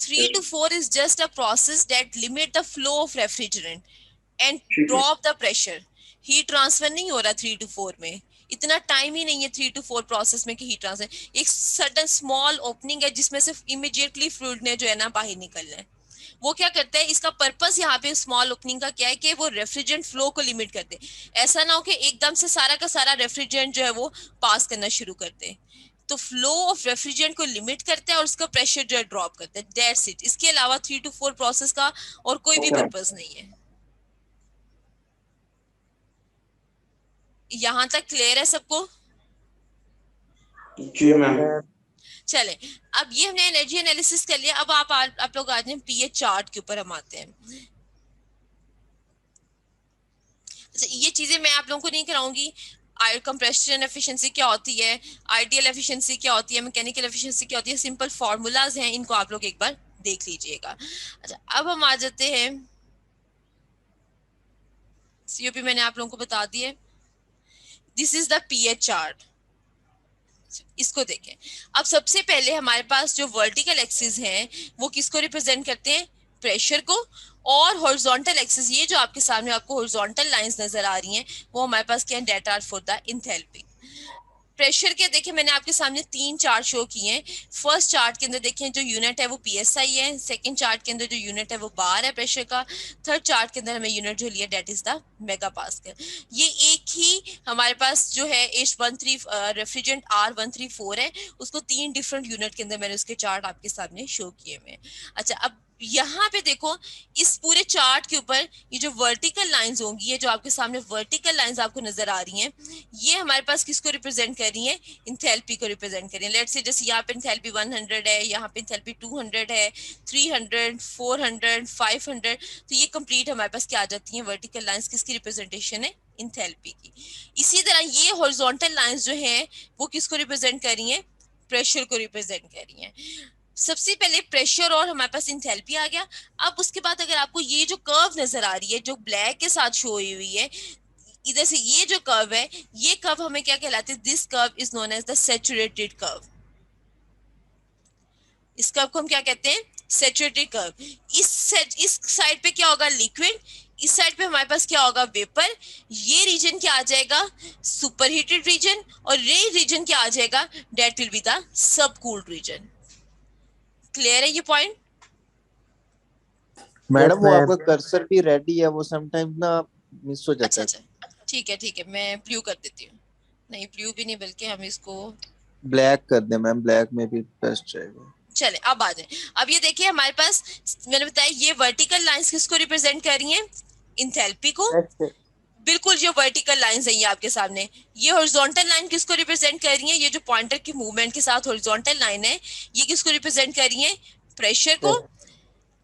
3 to 4 is just a process that limit the flow of refrigerant and drop the pressure. Heat transfer नहीं हो रहा 3 to 4 में, इतना टाइम ही नहीं है 3 to 4 प्रोसेस में कि हीट ट्रांसफर। एक सडन स्मॉल ओपनिंग है जिसमें से इमीडिएटली फ्लूइड ने जो है ना बाहर निकलना है। वो क्या करता है, इसका पर्पस यहाँ पे स्मॉल ओपनिंग का क्या है कि वो रेफ्रिजरेंट फ्लो को लिमिट कर दे। ऐसा ना हो कि एकदम से सारा का सारा रेफ्रिजरेंट जो है वो पास करना शुरू कर दे। तो फ्लो ऑफ रेफ्रिजरेंट को लिमिट करता है और उसका प्रेशर जो है ड्रॉप करता है, दैट्स इट। इसके अलावा 3 to 4 प्रोसेस का और कोई भी पर्पस नहीं है। यहाँ तक क्लियर है सबको? जी मैम। चले, अब ये हमने एनर्जी एनालिसिस कर लिया। अब आप लोग आ जाए पीएच चार्ट के ऊपर हम आते हैं। अच्छा, ये चीजें मैं आप लोगों को नहीं कराऊंगी। कंप्रेशन एफिशिएंसी क्या होती है, आइडियल एफिशिएंसी क्या होती है, मैकेनिकल एफिशिएंसी क्या होती है, सिंपल फार्मूलाज हैं, इनको आप लोग एक बार देख लीजिएगा। अच्छा, अब हम आ जाते हैं सीओपी, मैंने आप लोगों को बता दिए। This is the pH chart, इसको देखें। अब सबसे पहले हमारे पास जो वर्टिकल एक्सिस हैं वो किसको रिप्रेजेंट करते हैं, प्रेशर को, और हॉरिजॉन्टल एक्सिस, ये जो आपके सामने आपको हॉरिजॉन्टल लाइंस नजर आ रही हैं, वो हमारे पास क्या है, data are for the enthalpy. Pressure के देखिए मैंने आपके सामने 3 चार्ट शो किए हैं। फर्स्ट चार्ट के अंदर देखें जो यूनिट है वो पीएसआई है, सेकंड चार्ट के अंदर जो यूनिट है वो बार है प्रेशर का, थर्ड चार्ट के अंदर हमें यूनिट जो लिया that is the mega pascal. ये एक ही हमारे पास जो है H13 रेफ्रिजरेंट R134 है, उसको 3 डिफरेंट यूनिट के अंदर मैंने उसके चार्ट आपके सामने शो किए हुए। अच्छा, अब यहाँ पे देखो, इस पूरे चार्ट के ऊपर ये जो वर्टिकल लाइंस होंगी, ये जो आपके सामने वर्टिकल लाइंस आपको नजर आ रही हैं, ये हमारे पास किसको रिप्रेजेंट कर रही हैं, इंथैल्पी को रिप्रेजेंट कर रही हैं। लेट्स से जैसे यहाँ पे इंथैल्पी 100 है, यहाँ पे इंथैल्पी 200 है, 300, 400, 500, तो ये कंप्लीट हमारे पास क्या आ जाती हैं, वर्टिकल लाइंस किसकी रिप्रेजेंटेशन है, इंथैल्पी की। इसी तरह ये हॉरिजॉन्टल लाइंस जो हैं वो किसको रिप्रेजेंट कर रही हैं, प्रेशर को रिप्रेजेंट कर रही हैं। सबसे पहले प्रेशर और हमारे पास इंथैल्पी आ गया। अब उसके बाद अगर आपको ये जो कर्व नजर आ रही है जो ब्लैक के साथ शो हुई है, इधर से ये जो कर्व है, ये कर्व हमें क्या कहलाते हैं, this curve is known as the saturated curve. इस कर्व को हम क्या कहते हैं, सैचुरेटेड कर्व। इस साइड पे क्या होगा, लिक्विड, इस साइड पे हमारे पास क्या होगा, वेपर। ये रीजन क्या आ जाएगा, सुपर हीटेड रीजन, और ये रीजन क्या आ जाएगा, that will be the subcooled region. Clear है ये पॉइंट? मैडम वो आपका कर्सर भी रेडी है, वो समटाइम ना मिस हो जाता है। अच्छा, ठीक है, मैं ब्लू कर देती हूँ। नहीं, ब्लू भी नहीं, बल्कि हम इसको ब्लैक कर दें मैम, ब्लैक में भी बेस्ट रहेगा। चले, अब आ जाए। अब ये देखिए हमारे पास, मैंने बताया ये वर्टिकल लाइंस किसको रिप्रेजेंट कर रही हैं, इंथैल्पी को। बिल्कुल, जो वर्टिकल लाइंस हैं ये आपके सामने। ये हॉरिजॉन्टल लाइन किसको रिप्रेजेंट कर रही है, ये जो पॉइंटर की मूवमेंट के साथ हॉरिजॉन्टल लाइन है, ये किसको रिप्रेजेंट कर रही है, प्रेशर को।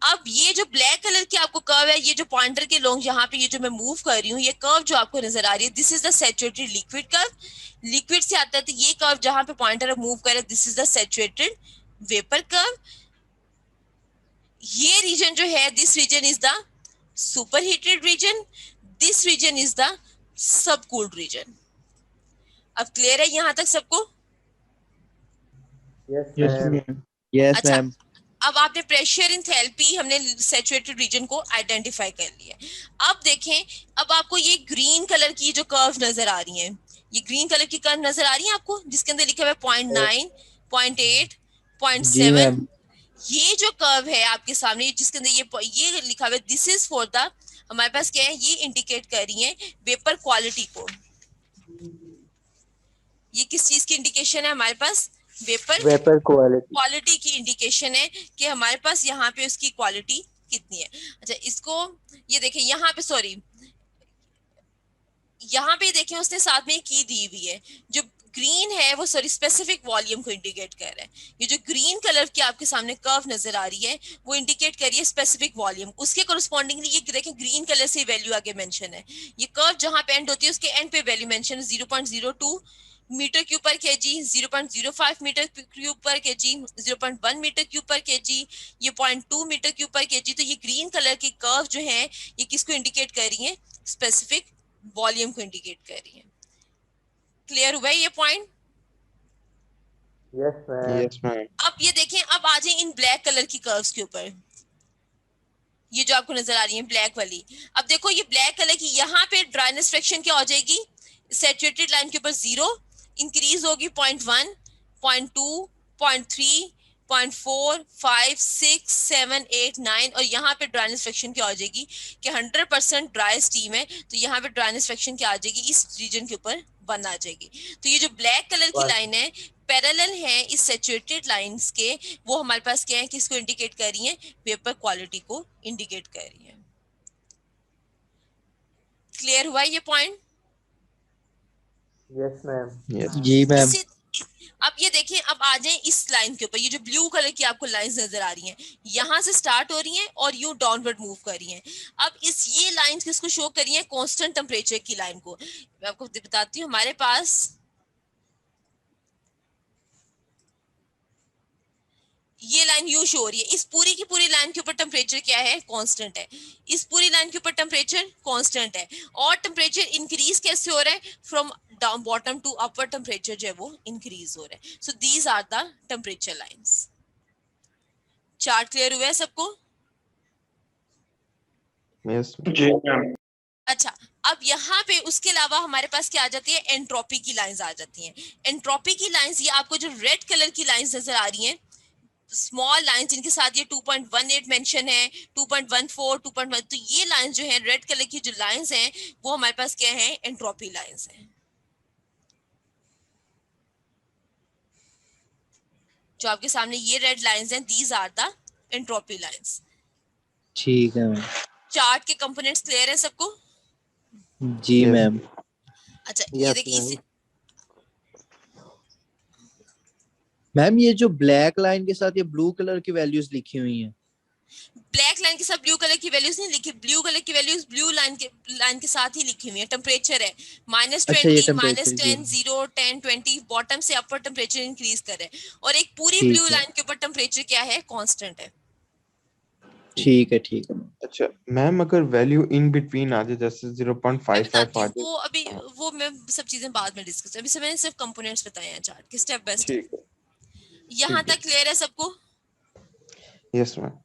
अब ये जो ब्लैक कलर की आपको कर्व है, ये जो पॉइंटर के लोग यहाँ पे ये जो मैं मूव कर रही हूँ, ये कर्व जो आपको नजर आ रही है, this is the saturated liquid curve. Liquid से आता है तो ये कर्व जहां पे पॉइंटर मूव कर रहा है, this is the saturated vapour curve. ये रीजन जो है, this region is the super heated region, this region is the subcooled region. अब क्लियर है यहाँ तक सबको? Yes ma'am. अच्छा, अब आपने प्रेशर इंथैल्पी हमने सैचुरेटेड रीजन को आइडेंटिफाई कर लिया। अब देखें, अब आपको ये ग्रीन कलर की जो कर्व नजर आ रही है, ये ग्रीन कलर की कर्व नजर आ रही है आपको, जिसके अंदर लिखा हुआ है 0.9, 0.8, जी 0.7। मैम। ये जो कर्व है आपके सामने जिसके अंदर ये लिखा हुआ है, दिस इज फॉर द, हमारे पास क्या है, ये इंडिकेट कर रही है वेपर क्वालिटी को। ये किस चीज की इंडिकेशन है हमारे पास? Vapour quality. क्वालिटी की इंडिकेशन है कि हमारे पास यहाँ पे उसकी क्वालिटी कितनी है। अच्छा, इसको ये देखें यहाँ पे, सॉरी यहाँ पे देखें उसने साथ में की दी हुई है, जो ग्रीन है वो सॉरी स्पेसिफिक वॉल्यूम को इंडिकेट कर रहा है। ये जो ग्रीन कलर की आपके सामने कर्व नजर आ रही है वो इंडिकेट कर रही है स्पेसिफिक वॉल्यूम। उसके कोरस्पॉन्डिंगली ये देखें ग्रीन कलर से वैल्यू आगे मेंशन है। ये कर्व जहां पे एंड होती है उसके एंड पे वैल्यू मेंशन है 0.02 मीटर क्यूब पर केजी, 0.05 मीटर क्यूब पर केजी, 0.1 मीटर क्यूब पर केजी, ये 0.2 मीटर क्यूब पर केजी। तो ये ग्रीन कलर की कर्व जो है ये किसको इंडिकेट कर रही है? स्पेसिफिक वॉल्यूम को इंडिकेट कर रही है। क्लियर हुआ है ये point? Yes ma'am. Yes ma'am. अब ये देखें, अब आ जाए इन ब्लैक कलर की कर्व्स के ऊपर, ये जो आपको नजर आ रही है ब्लैक वाली। अब देखो ये ब्लैक कलर की, यहाँ पे ड्राइनेस फ्रैक्शन क्या हो जाएगी? सैचुरेटेड लाइन के ऊपर 0, इंक्रीज होगी 0.1, 0.2, 0.3, 0.4, 5, 6, 7, 8, 9, और यहाँ पे ड्राइनेस फ्रैक्शन क्या हो जाएगी कि 100% ड्राई स्टीम है, तो यहाँ पे ड्राइनेस फ्रैक्शन क्या आ जाएगी? इस रीजन के ऊपर 1 आ जाएगी। तो ये जो ब्लैक कलर की लाइन है पैरेलल है इस सैचुरेटेड लाइंस के, वो हमारे पास क्या है कि इसको इंडिकेट कर रही है, वेपर क्वालिटी को इंडिकेट कर रही है। क्लियर हुआ ये पॉइंट? Yes ma'am. यस। जी मैम। इसी अब ये देखिए, अब आ जाए इस लाइन के ऊपर, ये जो ब्लू कलर की आपको लाइंस नजर आ रही हैं, यहां से स्टार्ट हो रही हैं और यू डाउनवर्ड मूव कर रही हैं। अब इस ये लाइंस किसको शो कर रही हैं? कांस्टेंट टेम्परेचर की लाइन को। मैं आपको बताती हूँ, हमारे पास ये लाइन यू शो हो रही है, इस पूरी की पूरी लाइन के ऊपर टेम्परेचर क्या है? कांस्टेंट है। इस पूरी लाइन के ऊपर टेम्परेचर कांस्टेंट है, और टेम्परेचर इंक्रीज कैसे हो रहा है? From down bottom to upper temperature जो है वो इंक्रीज हो रहा है। So these are the temperature lines. Chart clear हुआ है सबको? यस। जी मैम। अच्छा, अब यहाँ पे उसके अलावा हमारे पास क्या आ जाती है? एंट्रोपी की लाइंस आ जाती हैं। एंट्रोपी की लाइंस, ये आपको जो रेड कलर की लाइंस नजर आ रही हैं, स्मॉल लाइन जिनके साथ ये 2.18 मेंशन है, 2.14, 2.1, तो ये लाइंस जो है रेड कलर की जो लाइंस हैं वो हमारे पास क्या है? एंट्रोपी लाइंस हैं। जो आपके सामने ये रेड लाइंस हैं, these are the entropy lines. ठीक है मैम। चार्ट के कंपोनेंट्स क्लियर है सबको? जी Yes. मैम। अच्छा, ये Yes, देखिए ma'am. मैम ये जो ब्लैक लाइन के साथ ये ब्लू कलर की वैल्यूज लिखी हुई हैं, ब्लैक लाइन के साथ ब्लू कलर की वैल्यूज नहीं लिखी, ब्लू कलर की वैल्यूज ब्लू लाइन के साथ ही लिखी हुई है। टेम्परेचर है अच्छा ये -20, टेम्परेचर जी। -10, 0, 10, 20, बॉटम से अपर टेम्परेचर इंक्रीज कर रहे हैं, और एक पूरी ठीक ब्लू है। लाइन के ऊपर टेम्परेचर क्या है? कांस्टेंट है। ठीक है ठीक है। अच्छा मैम, अगर वैल्यू इन बिटवीन आ जाए जैसे मैं 0.55 बताती आ हूँ जाए। वो अभी, वो मैं सब चीजें बाद में डिस्कस, अभी से मैंने सिर्फ कंपोनेंट्स बताए हैं चार्ट के, स्टेप बाय स्टेप। ठीक है। यहाँ ठीक है। तक क्लियर है सबको? Yes ma'am.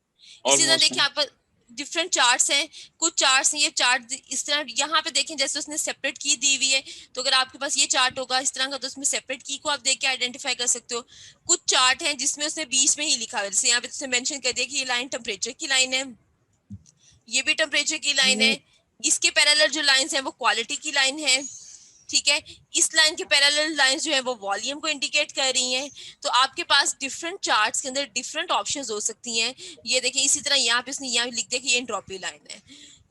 इसी तरह Almost, देखिए आप डिफरेंट चार्ट्स हैं, कुछ चार्ट्स हैं, ये चार्ट इस तरह यहाँ पे देखें जैसे उसने सेपरेट की दी हुई है, तो अगर आपके पास ये चार्ट होगा इस तरह का तो उसमें सेपरेट की को आप देख के आइडेंटिफाई कर सकते हो। कुछ चार्ट हैं जिसमें उसने बीच में ही लिखा है, जैसे यहाँ पे उसने मेंशन कर दिया कि ये लाइन टेम्परेचर की लाइन है, ये भी टेम्परेचर की लाइन है, इसके पैरेलल जो लाइंस हैं वो क्वालिटी की लाइन है, ठीक है। इस लाइन के पैरेलल लाइंस जो है वो वॉल्यूम को इंडिकेट कर रही हैं। तो आपके पास डिफरेंट चार्ट्स के अंदर डिफरेंट ऑप्शंस हो सकती हैं। ये देखिए इसी तरह यहाँ पे उसने यहाँ लिख दिया कि ये एंट्रोपी लाइन है।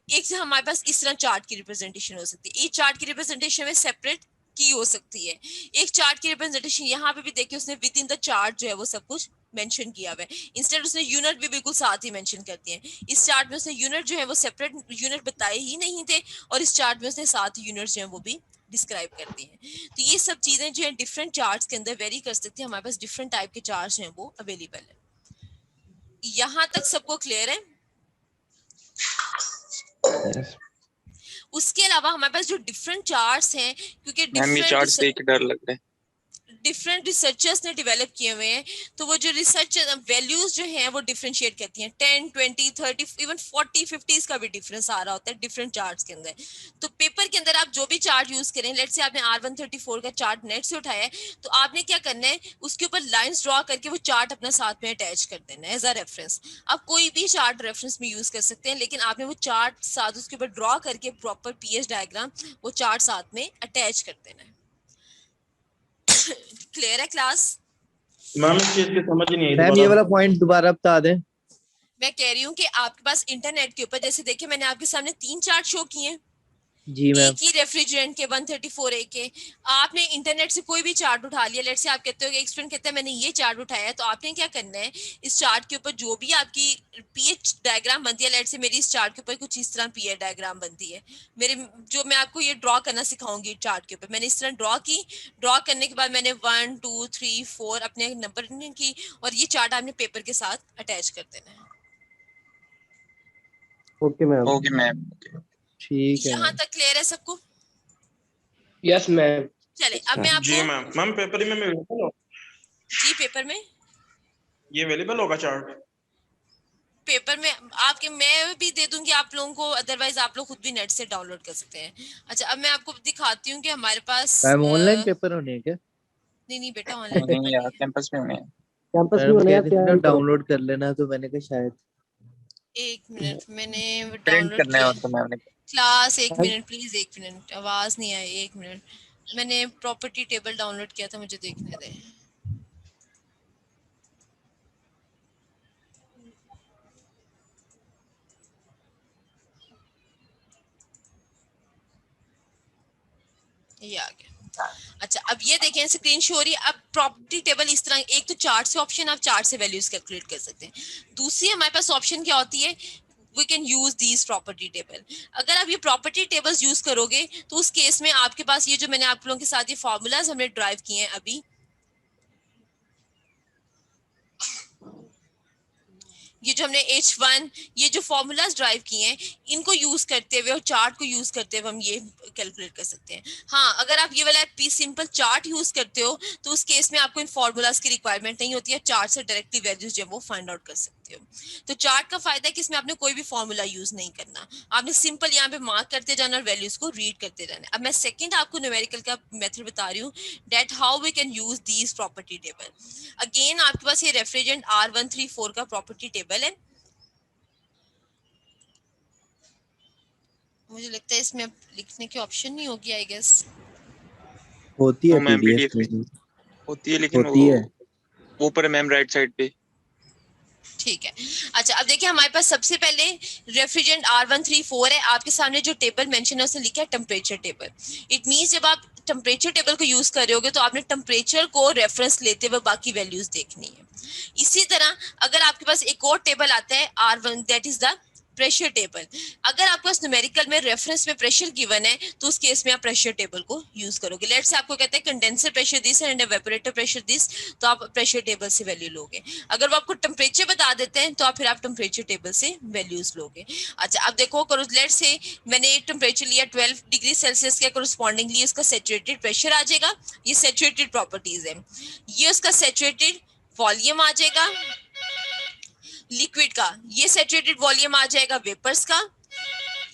एक से हमारे पास इस तरह चार्ट की रिप्रेजेंटेशन हो सकती है, एक चार्ट की रिप्रेजेंटेशन में सेपरेट की हो सकती है, एक चार्ट की रिप्रेजेंटेशन यहाँ पे भी देखिए उसने विद इन द चार्ट जो है वो सब कुछ मेंशन किया हुआ है। इंस्टेड उसने यूनिट भी बिल्कुल साथ ही मेंशन करती हैं। इस चार्ट में उसने यूनिट जो है वो सेपरेट यूनिट बताए ही नहीं थे, और इस चार्ट में उसने साथ ही यूनिट जो है वो भी डिस्क्राइब करती हैं। तो ये सब चीजें जो है डिफरेंट चार्ट्स के अंदर वेरी कर सकती है। हमारे पास डिफरेंट टाइप के चार्ट्स हैं वो अवेलेबल है। यहाँ तक सबको क्लियर है? यस। उसके अलावा हमारे पास जो डिफरेंट चार्ट्स हैं, क्योंकि मैम ये चार्ट्स डिफरेंट देख के डर लग रहा है। डिफरेंट रिसर्चर्स ने डेवलप किए हुए हैं, तो वो जो रिसर्च वैल्यूज जो हैं वो डिफरेंशिएट करती हैं 10, 20, 30, इवन 40, 50 का भी डिफरेंस आ रहा होता है डिफरेंट चार्ट्स के अंदर। तो पेपर के अंदर आप जो भी चार्ट यूज करें, लेट्स से आपने R134 का चार्ट नेट से उठाया है, तो आपने क्या करना है, उसके ऊपर लाइंस ड्रॉ करके वो चार्ट अपना साथ में अटैच कर देना है एज अ रेफरेंस। आप कोई भी चार्ट रेफरेंस में यूज कर सकते हैं, लेकिन आपने वो चार्ट साथ उसके ऊपर ड्रॉ करके प्रॉपर पीएच डायग्राम वो चार्ट साथ में अटैच कर देना है। क्लियर है क्लास? मैम इस चीज की समझ नहीं आई मैम ये दोबारा। वाला पॉइंट दोबारा बता दें। मैं कह रही हूँ कि आपके पास इंटरनेट के ऊपर जैसे देखिए मैंने आपके सामने 3 चार्ट शो किए हैं, जी मैम। एक ही रेफ्रिजरेंट के 134A के। आपने इंटरनेट से कोई भी चार्ट उठा लिया, लेट्स से आप कहते हो कि एक स्टूडेंट कहता है मैंने ये चार्ट उठाया है, तो आपने क्या करना है, इस चार्ट के ऊपर जो भी आपकी पीएच डायग्राम बनती है, लेट्स से मेरी इस चार्ट के ऊपर कुछ इस तरह पीएच डायग्राम बनती है, मेरे जो मैं आपको ये ड्रॉ करना सिखाऊंगी चार्ट के ऊपर, मैंने इस तरह ड्रॉ की। ड्रॉ करने के बाद मैंने 1, 2, 3, 4 अपने नंबर की, और ये चार्ट आपने पेपर के साथ अटैच कर देना है। Okay ma'am. Okay ma'am. ठीक है यहाँ तक क्लियर है सबको? Yes ma'am. चले अब मैं जी आपको मैम। मैम पेपर में अवेलेबल हो, जी पेपर में ये अवेलेबल होगा चार्ट? पेपर में आपके मैं भी दे दूंगी आप लोगों को, अदरवाइज आप लोग खुद भी नेट से डाउनलोड कर सकते हैं। अच्छा अब मैं आपको दिखाती हूँ कि हमारे पास मैम ऑनलाइन पेपर होने हैं क्या? नहीं बेटा ऑनलाइन पेपर नहीं नहीं यार, कैंपस में होने हैं। कैंपस में मैम होने कह हैं, रही थी ना डाउनलोड कर लेना, तो मैंने कहा शायद। है। एक मिनट मैंने प्रिंट डाउनलोड करना है किया और तो मैम ने क्लास, एक मिनट प्लीज, एक मिनट आवाज नहीं आई, एक मिनट। मैंने प्रॉपर्टी टेबल डाउनलोड किया था, मुझे देखने दें। ये आ गया। अच्छा अब ये देखें स्क्रीन शो हो रही है। अब प्रॉपर्टी टेबल इस तरह, एक तो चार्ट से ऑप्शन, आप चार्ट से वैल्यूज कैलकुलेट कर सकते हैं। दूसरी हमारे पास ऑप्शन क्या होती है, we can use these property table. अगर आप ये प्रॉपर्टी टेबल्स यूज करोगे तो उस केस में आपके पास ये जो मैंने आप लोगों के साथ ये फॉर्मूलाज हमने ड्राइव किए हैं अभी, ये जो हमने H1 ये जो फॉर्मूलाज ड्राइव किए हैं, इनको यूज करते हुए और चार्ट को यूज करते हुए हम ये कैलकुलेट कर सकते हैं। हाँ अगर आप ये वाला पी सिंपल चार्ट यूज करते हो तो उस केस में आपको इन फॉर्मूलाज की रिक्वायरमेंट नहीं होती है, चार्ट से डायरेक्टली वैल्यूज जो है वो फाइंड आउट कर सकते हो। तो चार्ट का फायदा है कि इसमें आपने कोई भी फॉर्मूला यूज नहीं करना, आपने सिंपल यहाँ पे मार्क करते जाना और वैल्यूज को रीड करते रहना। अब मैं सेकंड आपको न्यूमेरिकल का मेथड बता रही हूँ, that how we can use these property table. Again आपके पास ये रेफ्रिजरेंट R134 का प्रॉपर्टी टेबल है। मुझे लगता है इसमें अब लिखने की ऑप्शन नहीं होगी आई गेस। होती है वो मैम पीडीएफ पीडीएफ में। होती है, लेकिन होती है। वो ऊपर है मैम राइट साइड पे। ठीक है। अच्छा अब देखिए हमारे पास सबसे पहले रेफ्रिजरेंट R134 है, आपके सामने जो टेबल मेंशन है उसने लिखा है टेम्परेचर टेबल। इट मींस जब आप टेम्परेचर टेबल को यूज कर रहे होगे तो आपने टेम्परेचर को रेफरेंस लेते हुए बाकी वैल्यूज देखनी है। इसी तरह अगर आपके पास एक और टेबल आता है R1, that is the pressure table. अगर आपके पास न्यूमेरिकल में रेफरेंस में प्रेशर गिवन है तो उस केस में आप प्रेशर टेबल को यूज करोगे। लेट्स से आपको कहते हैं condenser pressure this and evaporator pressure this, तो आप प्रेशर टेबल से वैल्यू लोगे। अगर वो आपको टेम्परेचर बता देते हैं तो आप फिर आप टेम्परेचर टेबल से वैल्यूज लोगे। अच्छा अब देखो लेट्स से मैंने एक टेम्परेचर लिया 12 डिग्री सेल्सियस के, कॉरस्पॉन्डिंगली उसका सैचुरेटेड प्रेशर आ जाएगा। ये सैचुरेटेड प्रॉपर्टीज है। ये उसका सैचुरेटेड वॉल्यूम आ जाएगा लिक्विड का, ये सैचुरेटेड वॉल्यूम आ जाएगा वेपर्स का,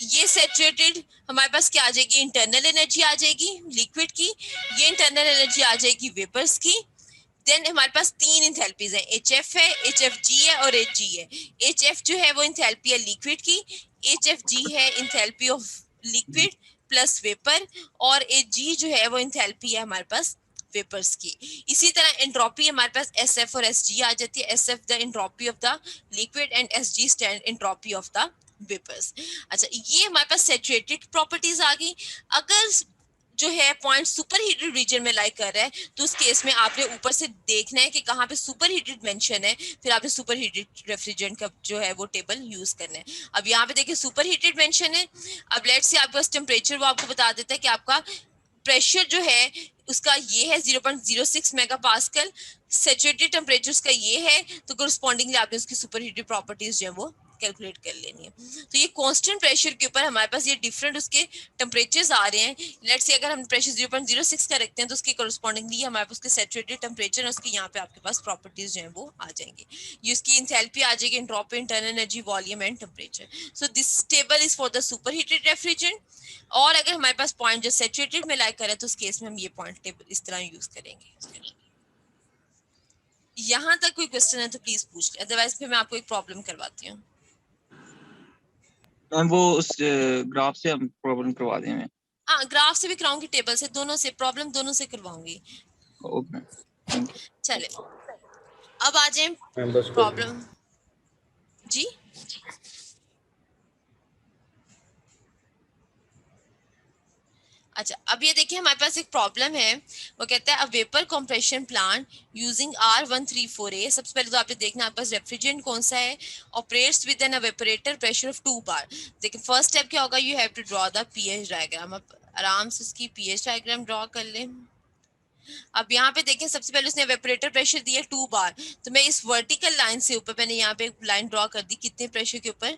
ये सैचुरेटेड हमारे पास क्या आ जाएगी, इंटरनल एनर्जी आ जाएगी लिक्विड की, ये इंटरनल एनर्जी आ जाएगी वेपर्स की। देन हमारे पास 3 इंथैल्पीज हैं, HF है, HFG है और HG है। HF जो है वो इंथैल्पी है लिक्विड की, HFG है enthalpy of liquid plus vapour, और HG जो है वो इंथैल्पी है हमारे पास वेपर्स की। इसी तरह एंट्रोपी हमारे पास SF और SG आ जाती है। SF the entropy of the liquid and SG stand entropy of the vapours. अच्छा ये हमारे पास सैचुरेटेड प्रॉपर्टीज आ गई। अगर जो है पॉइंट सुपर हीटेड रीजन में लाई कर रहा है तो उस केस में आपने ऊपर से देखना है कि कहाँ पे सुपर हीटेड मेंशन है, फिर आपने सुपर हीटेड रेफ्रिजरेंट का जो है वो टेबल यूज करना है। अब यहाँ पे देखिए सुपर हीटेड मेंशन है। अब लेट्स से आपके पास टेम्परेचर वो आपको बता देता है कि आपका प्रेशर जो है उसका ये है 0.06 मेगापास्कल, सैचुरेटेड टेम्परेचर उसका ये है, तो कोरस्पॉन्डिंगली आपने उसकी सुपर हीटेड प्रॉपर्टीज जो है वो कैलकुलेट कर लेनी है। तो ये कांस्टेंट प्रेशर के ऊपर हमारे पास ये डिफरेंट उसके टेम्परेचर्स आ रहे हैं। लेट्स से अगर हम प्रेशर 0.06 का रखते हैं तो उसके कोरस्पॉन्डिंगली हमारे पास उसके सैचुरेटेड टेम्परेचर और उसके यहाँ पे आपके पास प्रॉपर्टीज जो है वो आ जाएंगे। ये उसकी इंथैल्पी आ जाएगी, entropy, internal energy, volume and temperature. So this table is for the super heated refrigerant. और अगर हमारे पास पॉइंट जो सैचुरेटेड में लाइक करें तो उस केस में हम ये पॉइंट टेबल इस तरह यूज करेंगे। यहाँ तक कोई क्वेश्चन है तो प्लीज पूछ ले, अदरवाइज फिर मैं आपको एक प्रॉब्लम करवाती हूँ। मैम वो उस ग्राफ से हम प्रॉब्लम करवा दें मैं। हाँ, ग्राफ से भी कराऊंगी, टेबल से, दोनों से, प्रॉब्लम दोनों से करवाऊंगी। Okay thank you. चले अब आ जाए प्रॉब्लम जी। अच्छा, अब ये देखिए हमारे पास एक प्रॉब्लम है, वो कहता है a vapour compression plant using R134A। सबसे पहले तो आपने देखना आपके पास रेफ्रिजरेंट कौन सा है, operates with an evaporator pressure of 2 bar. देखिए फर्स्ट स्टेप क्या होगा, you have to draw the PH diagram. अब आराम से उसकी पीएच डायग्राम ड्रॉ कर लें। अब यहाँ पे देखें सबसे पहले उसने एवेपोरेटर प्रेशर दिया 2 बार, तो मैं इस वर्टिकल लाइन से ऊपर मैंने यहाँ पे एक लाइन ड्रॉ कर दी, कितने प्रेशर के ऊपर,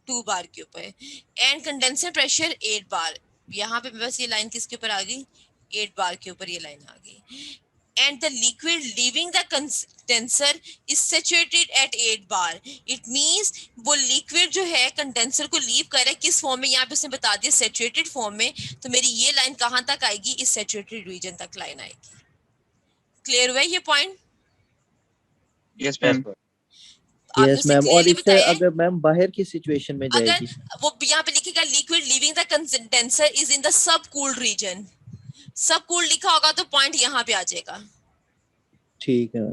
2 बार के ऊपर। एंड कंडेंसर प्रेशर 8 बार, यहाँ पे बस ये लाइन किसके ऊपर आ गई, 8 बार के ऊपर ये लाइन आ गई। And the liquid leaving the condenser is saturated at 8 bar. It means वो लिक्विड जो है कंडेंसर को लीव कर रहा है किस फॉर्म में, यहाँ पे उसने बता दिया सैचुरेटेड फॉर्म में। तो मेरी ये लाइन कहाँ तक आएगी, इस सैचुरेटेड रीजन तक लाइन आएगी। क्लियर हुआ ये पॉइंट? Yes ma'am. आपने यस उसे मैम। और क्लियरली इससे बताया है? अगर मैम बाहर की सिचुएशन में अगर जाएगी, वो यहाँ पे लिखेगा liquid leaving the condenser is in the subcooled region, subcooled लिखा होगा तो पॉइंट यहाँ पे आ जाएगा। ठीक है।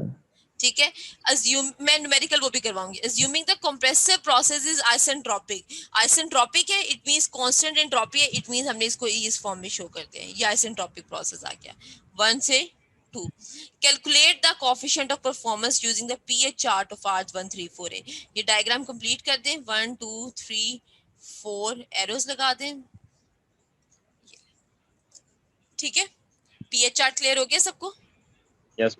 ठीक है, अज्यूम, मैं न्यूमेरिकल वो भी करवाऊंगी। Assuming the compressive process is isentropic. Isentropic है, इट मींस कांस्टेंट एंट्रोपी है, इट मींस हमने इसको इस फॉर्म में शो करते हैं। ये आइसेंट्रोपिक प्रोसेस आ गया। 1 से 2। Calculate the coefficient of performance using the pH chart of R134A। ये डायग्राम कंप्लीट कर दें, 1 2 3 4 एरोस लगा दें। ठीक है, पीएच चार्ट क्लियर हो गया सबको? यस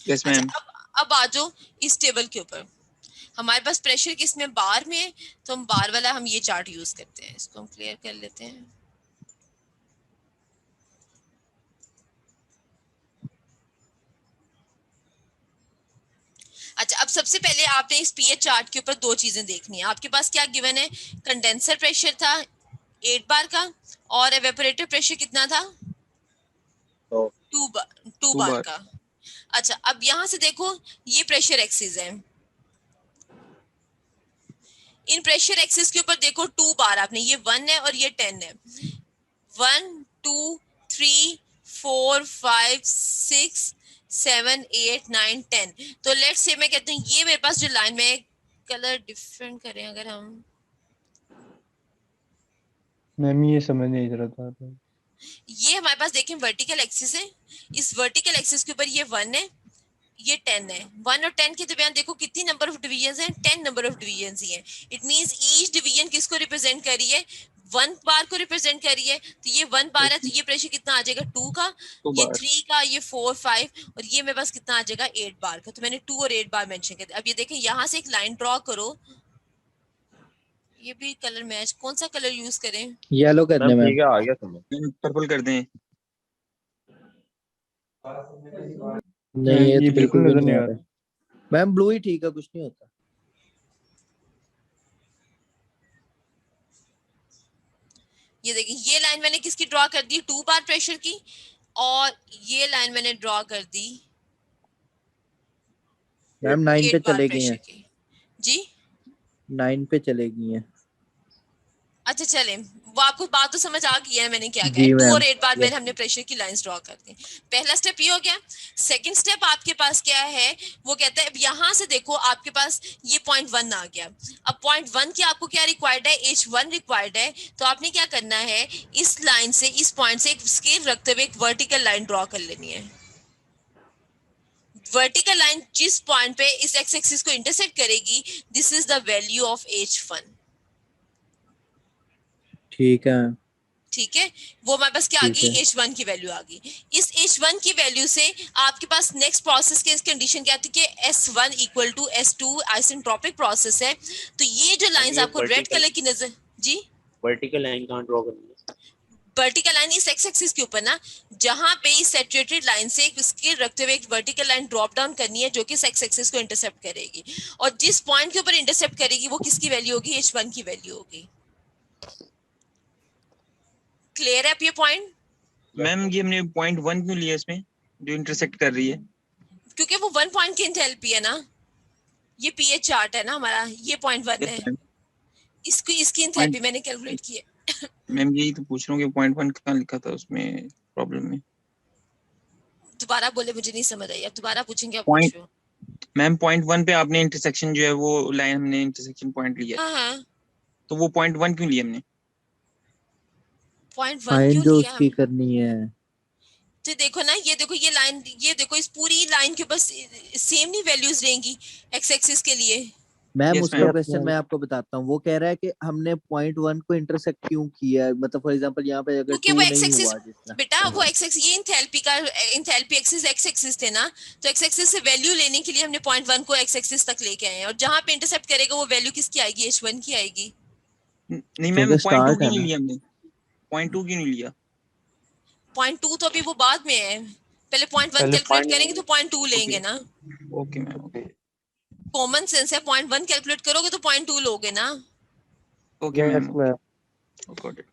यस अच्छा, मैम। अब आ जाओ इस टेबल के ऊपर। हमारे पास प्रेशर किस में, बार में है, तो हम बार वाला हम ये चार्ट यूज करते हैं। इसको हम क्लियर कर लेते हैं। अच्छा, अब सबसे पहले आपने इस पीएच चार्ट के ऊपर 2 चीजें देखनी है। आपके पास क्या गिवन है, कंडेंसर प्रेशर था 8 बार का, और एवेपोरेटर प्रेशर कितना था, 2 2 बार बार। का। अच्छा, अब यहाँ से देखो ये प्रेशर एक्सिस है, इन प्रेशर एक्सिस के ऊपर देखो 2 बार आपने, ये 1 है और ये 10 है। 1 2 3 4 5 6 7 8 9 10। तो लेट्स से मैं कहती हूँ ये मेरे पास जो लाइन में, कलर डिफरेंट करें अगर हम, मैम ये समझ नहीं रहा था। ये हमारे पास देखें वर्टिकल एक्सिस है, इस वर्टिकल एक्सिस के ऊपर ये 1 है, ये 10 है। 1 और 10 के दरमियान देखो कितनी नंबर ऑफ डिवीजन हैं, 10 नंबर ऑफ डिवीजन ही हैं। इट मींस ईच डिवीजन किसको रिप्रेजेंट कर रही है, 1 बार को रिप्रेजेंट कर रही है। तो ये 1 बार है, तो ये प्रेशर कितना आ जाएगा, 2 का, 2 ये बार। 3 का, ये 4 5, और ये मेरे पास कितना आ जाएगा, 8 बार का। तो मैंने 2 और 8 बार मेंशन कर दिया। अब ये देखें यहाँ से एक लाइन ड्रॉ करो, ये भी कलर मैच, कौन सा कलर यूज करें, येलो करने मैम में। ठीक है, आ गया समझ। पर्पल कर दें। नहीं, ये ये तो बिल्कुल बिल्कुल भी नजर नहीं नहीं आ आ रहा। मैम ब्लू ही ठीक है, कुछ नहीं होता। ये देखिए ये लाइन मैंने किसकी ड्रॉ कर दी, 2 बार प्रेशर की, और ये लाइन मैंने ड्रॉ कर दी मैम 9 पे 8 बार चले गई प्रेशर हैं, की। जी 9 पे चले गई हैं। अच्छा, चले, वो आपको बात तो समझ आ गई है मैंने क्या कहा। जी 2 मैम। और 8 बार यस। मैंने हमने प्रेशर की लाइंस ड्रॉ कर दी। पहला स्टेप ये हो गया। सेकंड स्टेप आपके पास क्या है, वो कहता है अब यहाँ से देखो आपके पास ये पॉइंट 1 आ गया। अब पॉइंट 1 की आपको क्या रिक्वायर्ड है, H1 रिक्वायर्ड है। तो आपने क्या करना है, इस लाइन से, इस पॉइंट से एक स्केल रखते हुए एक वर्टिकल लाइन ड्रॉ कर लेनी है। वर्टिकल लाइन जिस पॉइंट पे इस एक्स एक्सिस को इंटरसेक्ट करेगी, this is the value of H1। ठीक है। ठीक है, वो हमारे पास क्या आ ठीक गई, है। H1 की वैल्यू आ गई। इस H1 की वैल्यू से आपके पास नेक्स्ट प्रोसेस की कंडीशन क्या थी कि S1 equal to S2 isentropic process है। तो ये जो लाइंस ये आपको रेड कलर की नजर, जी वर्टिकल लाइन कहाँ ड्रॉ करनी है? वर्टिकल लाइन इस एक्स एक्सिस के ऊपर ना, जहां पे इस सैचुरेटेड लाइन से एक स्केल रखते हुए एक वर्टिकल लाइन ड्रॉप डाउन करनी है जो कि इस एक्स एक्सिस को इंटरसेप्ट करेगी, और जिस पॉइंट के ऊपर इंटरसेप्ट करेगी वो किसकी वैल्यू होगी, H1 की वैल्यू होगी। क्लियर है आप ये पॉइंट? मैम ये हमने पॉइंट 1 क्यों लिया इसमें जो इंटरसेक्ट कर रही है? क्योंकि वो 1 पॉइंट की एंथैल्पी है ना, ये पीएच चार्ट है ना हमारा, ये पॉइंट 1 Yes, है, ma'am. इसकी एंथैल्पी मैंने कैलकुलेट की है। मैम यही तो पूछ रहा हूँ कि पॉइंट 1 कहाँ लिखा था उसमें प्रॉब्लम में? दोबारा बोले, मुझे नहीं समझ आई, अब दोबारा पूछेंगे, आप Point- पूछो। मैम पॉइंट 1 पे आपने इंटरसेक्शन जो है वो लाइन हमने इंटरसेक्शन पॉइंट लिया, हाँ हाँ, तो वो पॉइंट 1 क्यों लिया हमने? पॉइंट 1 फाइंड क्यों जो लिया उसकी हम? करनी है। तो देखो ना, ये देखो ये लाइन, ये देखो इस पूरी लाइन के ऊपर सेम नहीं वैल्यूज रहेंगी एक्स एक्सिस के लिए। मैम Yes, उसका ma'am. क्वेश्चन मैं आपको बताता हूँ। वो कह रहा है कि हमने पॉइंट 1 को इंटरसेक्ट क्यों किया है, मतलब फॉर एग्जांपल यहाँ पे अगर क्योंकि 2 वो नहीं एक्स एक्सिस, हुआ जिस तरह। बेटा वो एक्स एक्सिस, ये एंथैल्पी का एंथैल्पी एक्सिस एक्स एक्सिस थे ना, तो एक्स एक्सिस से वैल्यू लेने के लिए हमने पॉइंट 1 को एक्स एक्सिस तक लेके आए हैं, और जहां पे इंटरसेप्ट करेगा वो वैल्यू किसकी आएगी, H1 की आएगी। नहीं मैम क्योंकि पॉइंट 2 स्टार्ट क्यों है नहीं ना। लिया हमने? पॉइंट 2 क्यों नहीं लिया? पॉइंट 2 तो अभी वो बाद में है, पहले पॉइंट 1 पहले कैलकुलेट point- करेंगे तो पॉइंट 2 लेंगे ना। Okay ma'am, okay common sense है, पॉइंट 1 कैलकुलेट करोगे तो पॉइंट 2 लोगे ना। Okay Yes, ma'am, ma'am. Got it.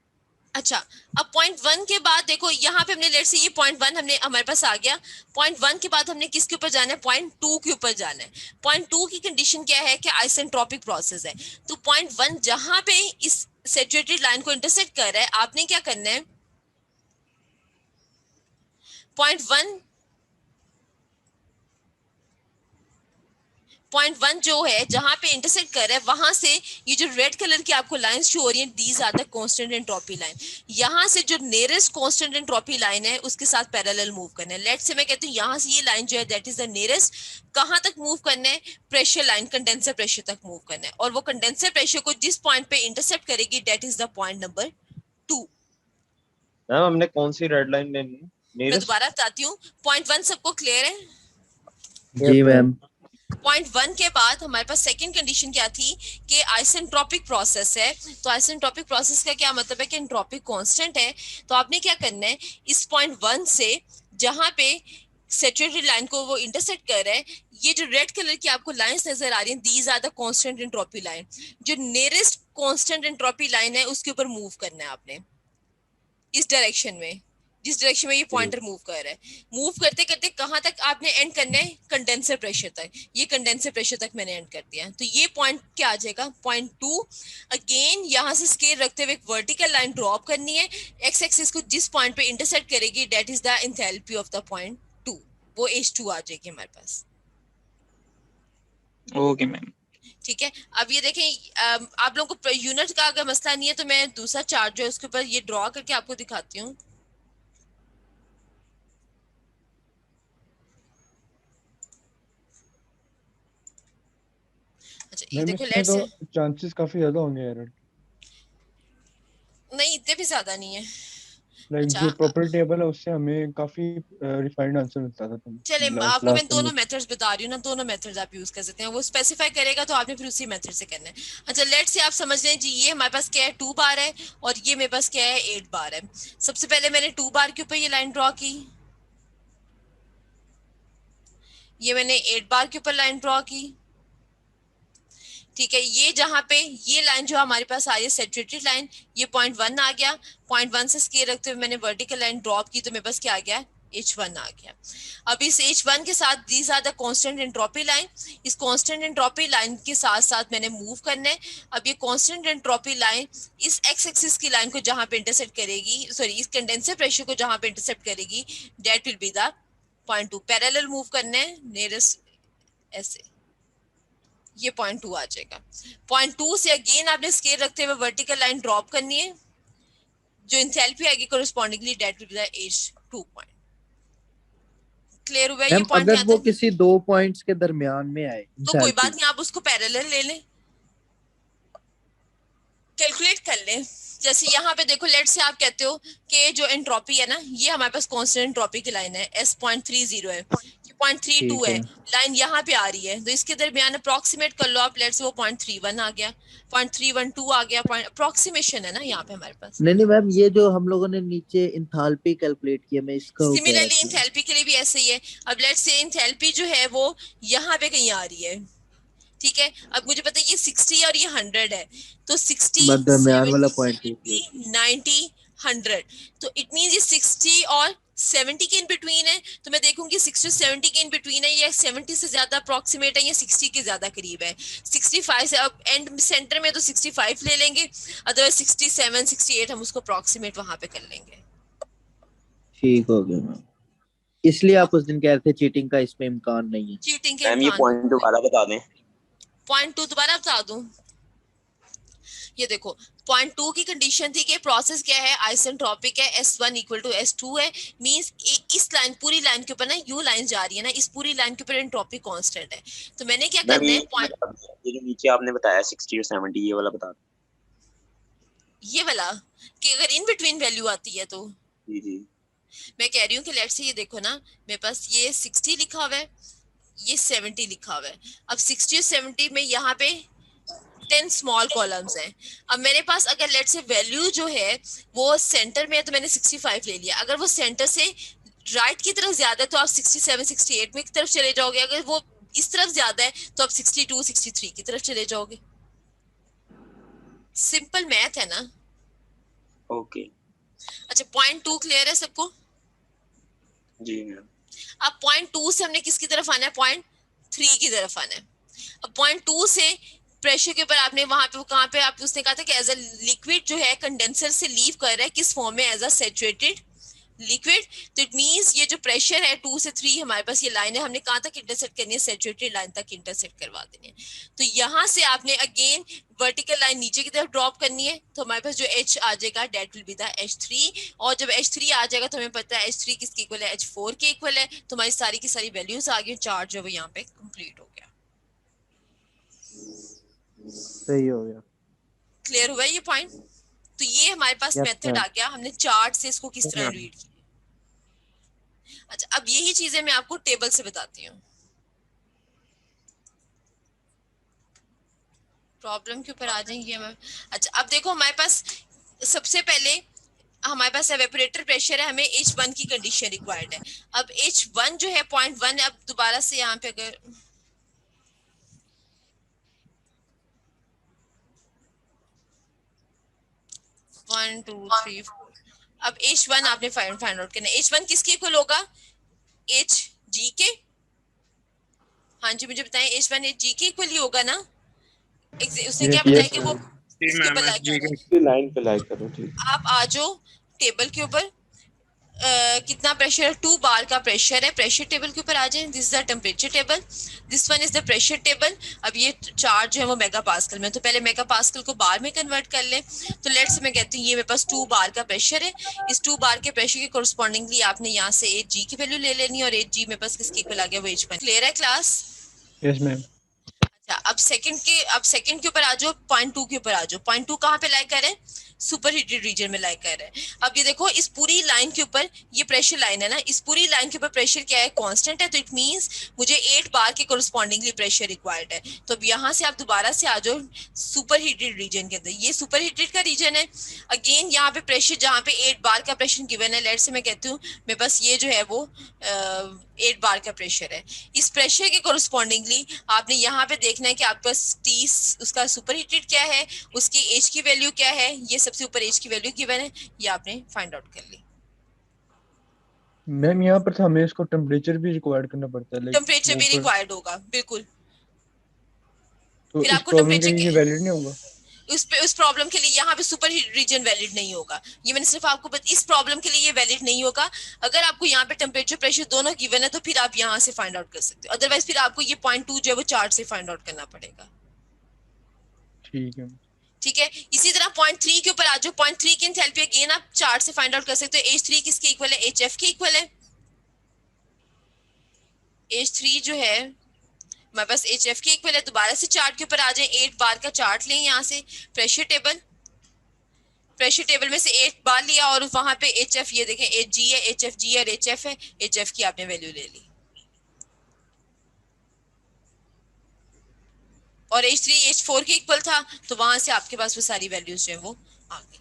अच्छा, अब पॉइंट 1 के बाद देखो यहाँ पे हमने लेट से ये पॉइंट 1 हमने हमारे पास आ गया। पॉइंट 1 के बाद हमने किसके ऊपर जाना है, पॉइंट 2 के ऊपर जाना है। पॉइंट 2 की कंडीशन क्या है कि आइसेंट्रोपिक प्रोसेस है। तो पॉइंट 1 जहां पे इस सैचुरेटेड लाइन को इंटरसेक्ट कर रहा है, आपने क्या करना है, पॉइंट 1 जो है जहां पे इंटरसेक्ट कर रहा है, वहां से ये जो रेड कलर की आपको लाइंस शो हो रही हैं, these are the constant entropy line. यहां से जो नियरेस्ट कांस्टेंट एंट्रोपी लाइन है उसके साथ पैरेलल मूव करना है। लेट्स से मैं कहती हूँ यहाँ से ये लाइन जो है दैट इज द नियरेस्ट, कहां तक मूव करना है, प्रेशर लाइन, कंडेंसर प्रेशर तक मूव करना है, और वो कंडेंसर प्रेशर को जिस पॉइंट पे इंटरसेप्ट करेगी that is the point number 2। Ma'am हमने कौन सी रेड लाइन लेनी है? मैं नीरज? दोबारा बताती हूँ, पॉइंट 1 सबको क्लियर है? जी मैम। पॉइंट 1 के बाद हमारे पास सेकंड कंडीशन क्या थी कि आइसेंट्रोपिक प्रोसेस है। तो आइसेंट्रोपिक प्रोसेस का क्या मतलब है कि एंट्रोपिक कांस्टेंट है। तो आपने क्या करना है, इस पॉइंट 1 से जहां पे सैचुरेटेड लाइन को वो इंटरसेक्ट कर रहा है, ये जो रेड कलर की आपको लाइंस नजर आ रही हैं, these are the constant entropy line. जो नियरेस्ट कांस्टेंट एंट्रोपी लाइन है उसके ऊपर मूव करना है आपने, इस डायरेक्शन में, जिस डायरेक्शन में ये पॉइंटर मूव कर रहा है। मूव करते करते कहां तक आपने एंड करना है, कंडेंसर प्रेशर तक। ये कंडेंसर प्रेशर तक मैंने एंड कर दिया। तो ये पॉइंट क्या आ जाएगा, पॉइंट 2। अगेन यहां से स्केल रखते हुए एक वर्टिकल लाइन ड्रॉप करनी है, एक्स एक्सिस को जिस पॉइंट पे इंटरसेक्ट करेगी that is the enthalpy of the point 2, वो H2 आ जाएगी हमारे पास। Okay ma'am. ठीक है, अब ये देखें, आप लोगों को यूनिट का अगर मसला नहीं है तो मैं दूसरा चार्ट जो है उसके ऊपर ये ड्रॉ करके आपको दिखाती हूँ। अच्छा ये मैम देखो, इसमें लेट्स तो चांसेस काफी ज्यादा होंगे एरर। नहीं, इतने भी ज्यादा नहीं है। लाइक अच्छा, जो प्रॉपर टेबल है उससे हमें काफी रिफाइंड आंसर मिलता था। चले आपको लास्ट मैं टाइम दोनों मेथड्स बता रही हूँ ना, दोनों मेथड्स आप यूज कर सकते हैं। वो स्पेसिफाई करेगा तो आपने फिर उसी मेथड से करना है। अच्छा लेट्स से आप समझ लें जी, ये हमारे पास क्या है, 2 बार है, और ये मेरे पास क्या है, 8 बार है। सबसे पहले मैंने 2 बार के ऊपर ये लाइन ड्रॉ की, ये मैंने 8 बार के ऊपर लाइन ड्रॉ की। ठीक है, ये जहां पे ये लाइन जो हमारे पास आ रही है सैचुरेटेड लाइन, ये पॉइंट 1 आ गया। पॉइंट 1 से स्केल रखते हुए मैंने वर्टिकल लाइन ड्रॉप की, तो मेरे पास क्या आ गया, H1 आ गया। अब इस H1 के साथ these are the constant entropy line, इस कांस्टेंट एंट्रोपी लाइन के साथ साथ मैंने मूव करना है। अब ये कांस्टेंट एंट्रोपी लाइन इस एक्स एक्सिस की लाइन को जहां पे इंटरसेप्ट करेगी, सॉरी इस कंडेंसर प्रेशर को जहां पे इंटरसेप्ट करेगी, that will be the point 2। Parallel move करना है नियरेस्ट, ऐसे ये पॉइंट 2 आ जाएगा। पॉइंट 2 से अगेन आपने स्केल रखते हुए वर्टिकल लाइन ड्रॉप करनी है, जो एंथैल्पी आएगी correspondingly that will be the H2 point. Clear हुआ ये मैम पॉइंट? अगर यहाँ वो तक किसी 2 पॉइंट्स के दरमियान में आए तो कोई बात नहीं, आप उसको पैरेलल ले लें, कैलकुलेट कर लें। जैसे यहाँ पे देखो, लेट से आप कहते हो कि जो एंट्रोपी है ना, ये हमारे पास कांस्टेंट एंट्रोपी की लाइन है, S.30 है, 0.32 ठीक है, है लाइन यहाँ पे आ रही है, तो इसके दरमियान अप्रोक्सीमेट कर लो आप, लेट से वो 0.31 आ गया, 0.312 आ गया, अप्रोक्सीमेशन है ना यहाँ पे हमारे पास। नहीं नहीं मैम, ये जो हम लोगों ने नीचे इंथाल्पी कैलकुलेट किया, मैं इसका वो कह रहा सिमिलरली था। इंथैल्पी के लिए भी ऐसे ही है। अब लेट से इंथैल्पी जो है वो यहाँ पे कहीं आ रही है, ठीक है। अब मुझे पता है ये 60 और ये 100 है, तो 60, दरमियान वाला 70, पॉइंट 80, 90, 100, तो इट मींस ये 60 और 70 के इन बिटवीन है, तो मैं देखूंगी 60 70 के इन बिटवीन है, या 70 से ज्यादा अप्रोक्सीमेट है, या 60 के ज्यादा करीब है। 65 से, अब एंड सेंटर में तो 65 ले लेंगे, अदरवाइज 67 68 हम उसको अप्रोक्सीमेट वहां पे कर लेंगे। ठीक हो गया मैम, इसलिए आप उस दिन कह रहे थे चीटिंग का इसमें इम्कान नहीं है। चीटिंग के मैम ये इम्कान, पॉइंट दोबारा बता दें। पॉइंट 2 दोबारा बता दूं। ये देखो, पॉइंट 2 की कंडीशन थी कि प्रोसेस क्या है, आइसेंट्रोपिक है, S1 इक्वल टू S2 है, मींस इस लाइन, पूरी लाइन के ऊपर ना यू लाइन जा रही है ना, इस पूरी लाइन के ऊपर एंट्रोपी कांस्टेंट है, तो मैंने क्या मैम करना ये है, पॉइंट ये जो नीचे आपने बताया 60 और 70, ये वाला बता दें। ये वाला कि अगर इन बिटवीन वैल्यू आती है तो जी जी। मैं कह रही हूँ कि लेट से ये देखो ना, मेरे पास ये 60 लिखा हुआ है, ये 70 लिखा हुआ है। अब 60 और 70 में यहाँ पे 10 स्मॉल कॉलम्स हैं। अब मेरे पास अगर लेट से वैल्यू जो है वो सेंटर में है, तो मैंने 65 ले लिया। अगर वो सेंटर से राइट की तरफ ज्यादा है तो आप 67 68 में की तरफ चले जाओगे, अगर वो इस तरफ ज्यादा है तो आप 62 63 की तरफ चले जाओगे। सिंपल मैथ है ना। ओके अच्छा, पॉइंट 2 क्लियर है सबको? जी मैम। अब पॉइंट 2 से हमने किसकी तरफ आना है, पॉइंट 3 की तरफ आना है। अब पॉइंट 2 से प्रेशर के ऊपर आपने वहां पे, कहाँ पे आप, उसने कहा था कि एज अ लिक्विड जो है कंडेंसर से लीव कर रहा है, किस फॉर्म में, एज अ सैचुरेटेड लिक्विड। तो इट मींस ये जो प्रेशर है 2 से 3 हमारे पास ये लाइन है, हमने कहाँ तक इंटरसेक्ट करनी है, सैचुरेटेड लाइन तक इंटरसेक्ट करवा देनी है। तो यहाँ से आपने अगेन वर्टिकल लाइन नीचे की तरफ ड्रॉप करनी है, तो हमारे पास जो H आ जाएगा that will be the H3, और जब H3 आ जाएगा तो हमें पता है H3 किसके इक्वल है, H4 के इक्वल है। तो हमारी सारी की सारी वैल्यूज आ गई, चार्ज जो है यहाँ पे कंप्लीट हो गया। सही हो गया। क्लियर हुआ ये पॉइंट? तो ये हमारे पास Yes, मेथड ma'am. आ गया, हमने चार्ट से इसको किस तरह रीड किया। अच्छा, अब यही चीजें मैं आपको टेबल से बताती हूँ। प्रॉब्लम के ऊपर आ जाएंगे हम। अच्छा, अब देखो हमारे पास सबसे पहले हमारे पास एवेपोरेटर प्रेशर है, हमें H1 की कंडीशन रिक्वायर्ड है। अब H1 जो है 0.1, अब दोबारा से यहाँ पे अगर वन टू थ्री फोर, अब H1 आपने फाइंड आउट करना है। H1 किसके इक्वल होगा, Hg के। हाँ जी मुझे बताएं, H1 Hg के इक्वल ही होगा ना। उसने क्या बताया कि वो इसके ऊपर लाइक करो, लाइन पे लाइक करो ठीक। आप आ जाओ टेबल के ऊपर। कितना प्रेशर है, 2 बार का प्रेशर है, प्रेशर टेबल के ऊपर आ जाए। This is the temperature table, this one is the pressure table. अब ये चार्ज जो है वो मेगा पास्कल में, तो पहले मेगा पास्कल को बार में कन्वर्ट कर लें। तो लेट्स मैं कहती हूँ ये मेरे पास 2 बार का प्रेशर है। इस 2 बार के प्रेशर के कोरस्पॉन्डिंगली आपने यहाँ से Hg की वैल्यू ले लेनी है, और Hg मेरे पास किसके इक्वल आ गया, वो H1। क्लियर है क्लास? Yes ma'am. अच्छा, अब सेकंड के ऊपर आ जाओ, 0.2 के ऊपर आ जाओ। 0.2 कहाँ पे लाइक कर रहे हैं, सुपर हीटेड रीजन में लाइक कर रहे हैं। अब ये देखो, इस पूरी लाइन के ऊपर, ये प्रेशर लाइन है ना, इस पूरी लाइन के ऊपर प्रेशर क्या है, कांस्टेंट है। तो इट मींस मुझे 8 बार के कोरस्पॉन्डिंगली प्रेशर रिक्वायर्ड है। तो अब यहाँ से आप दोबारा से आ जाओ सुपर हीटेड रीजन के अंदर, ये सुपर हीटेड का रीजन है। अगेन यहाँ पे प्रेशर, जहाँ पे 8 बार का प्रेशर गिवन है, लेट से मैं कहती हूँ मेरे पास ये जो है वो 8 बार का प्रेशर है। इस प्रेशर के कोरस्पॉन्डिंगली आपने यहाँ पे देखना है कि आपके पास T उसका सुपर हीटेड क्या है, उसकी एज की वैल्यू क्या है, ये सबसे ऊपर एज की वैल्यू गिवन है, ये आपने फाइंड आउट कर ली। मैम यहाँ पर हमें इसको टेम्परेचर भी रिक्वायर्ड करना पड़ता है, टेम्परेचर भी रिक्वायर्ड होगा बिल्कुल। तो फिर इस आपको प्रॉब्लम के टेम्परेचर लिए वैलिड नहीं होगा। उस प्रॉब्लम के लिए यहाँ पे सुपर रीजन वैलिड नहीं होगा। ये मैंने सिर्फ आपको इस प्रॉब्लम के लिए ये वैलिड नहीं होगा। अगर आपको यहाँ पे टेम्परेचर प्रेशर दोनों गिवन है तो फिर आप यहाँ से फाइंड आउट कर सकते हो, अदरवाइज फिर आपको ये 0.2 जो है वो चार्ट से फाइंड आउट करना पड़ेगा। ठीक है। ठीक है, इसी तरह 0.3 के ऊपर आ जाओ। 0.3 की एंथैल्पी अगेन आप चार्ट से फाइंड आउट कर सकते हो। H3 किसके इक्वल है, HF के इक्वल है। H3 जो है हमारे पास HF के इक्वल है। दोबारा से चार्ट के ऊपर आ जाए, 8 बार का चार्ट लें यहाँ से, प्रेशर टेबल। प्रेशर टेबल में से 8 बार लिया और वहां पे HF, ये देखें HG है, HFG और HF है, HF की आपने वैल्यू ले ली और H3 H4 के इक्वल था, तो वहां से आपके पास वो सारी वैल्यूज जो है वो आ गई।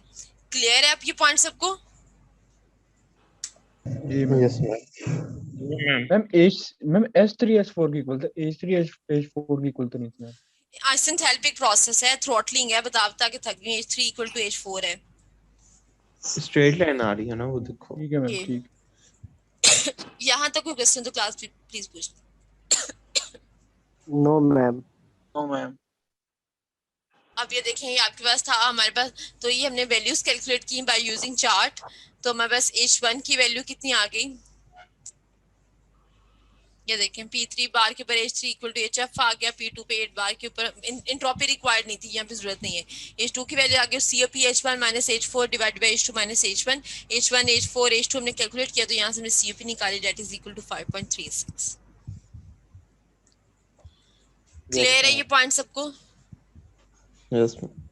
क्लियर है आप ये पॉइंट सबको? जी ma'am. Yes ma'am. Ma'am S3 S4 की इक्वल था, H3 H4 की इक्वल तो नहीं थी मैम। आइसेंथैल्पिक प्रोसेस है, थ्रॉटलिंग है, बता के थक गई। H3 इक्वल टू H4 है। स्ट्रेट लाइन आ रही है ना, वो देखो। ठीक है मैम, ये ठीक। यहाँ तक कोई क्वेश्चन तो क्लास प्लीज पूछ। No ma'am. No ma'am. अब ये देखें, ये आपके पास था, हमारे पास तो ये हमने वैल्यूज कैलकुलेट की बाय यूजिंग चार्ट। तो हमारे पास H1 की वैल्यू कितनी आ गई, ये देखें P3 बार के ऊपर H3 इक्वल टू HF आ गया, P2 पे 8 बार के ऊपर एंट्रोपी रिक्वायर्ड नहीं थी, यहाँ पे जरूरत नहीं है। H2 की वैल्यू आ गई COP H1 minus H4 divide by H2 minus H1। H1 H4 H2 हमने कैलकुलेट किया, तो यहाँ से हमने COP निकाली, that is equal to 5.36। Clear है ये पॉइंट सबको? Yes ma'am.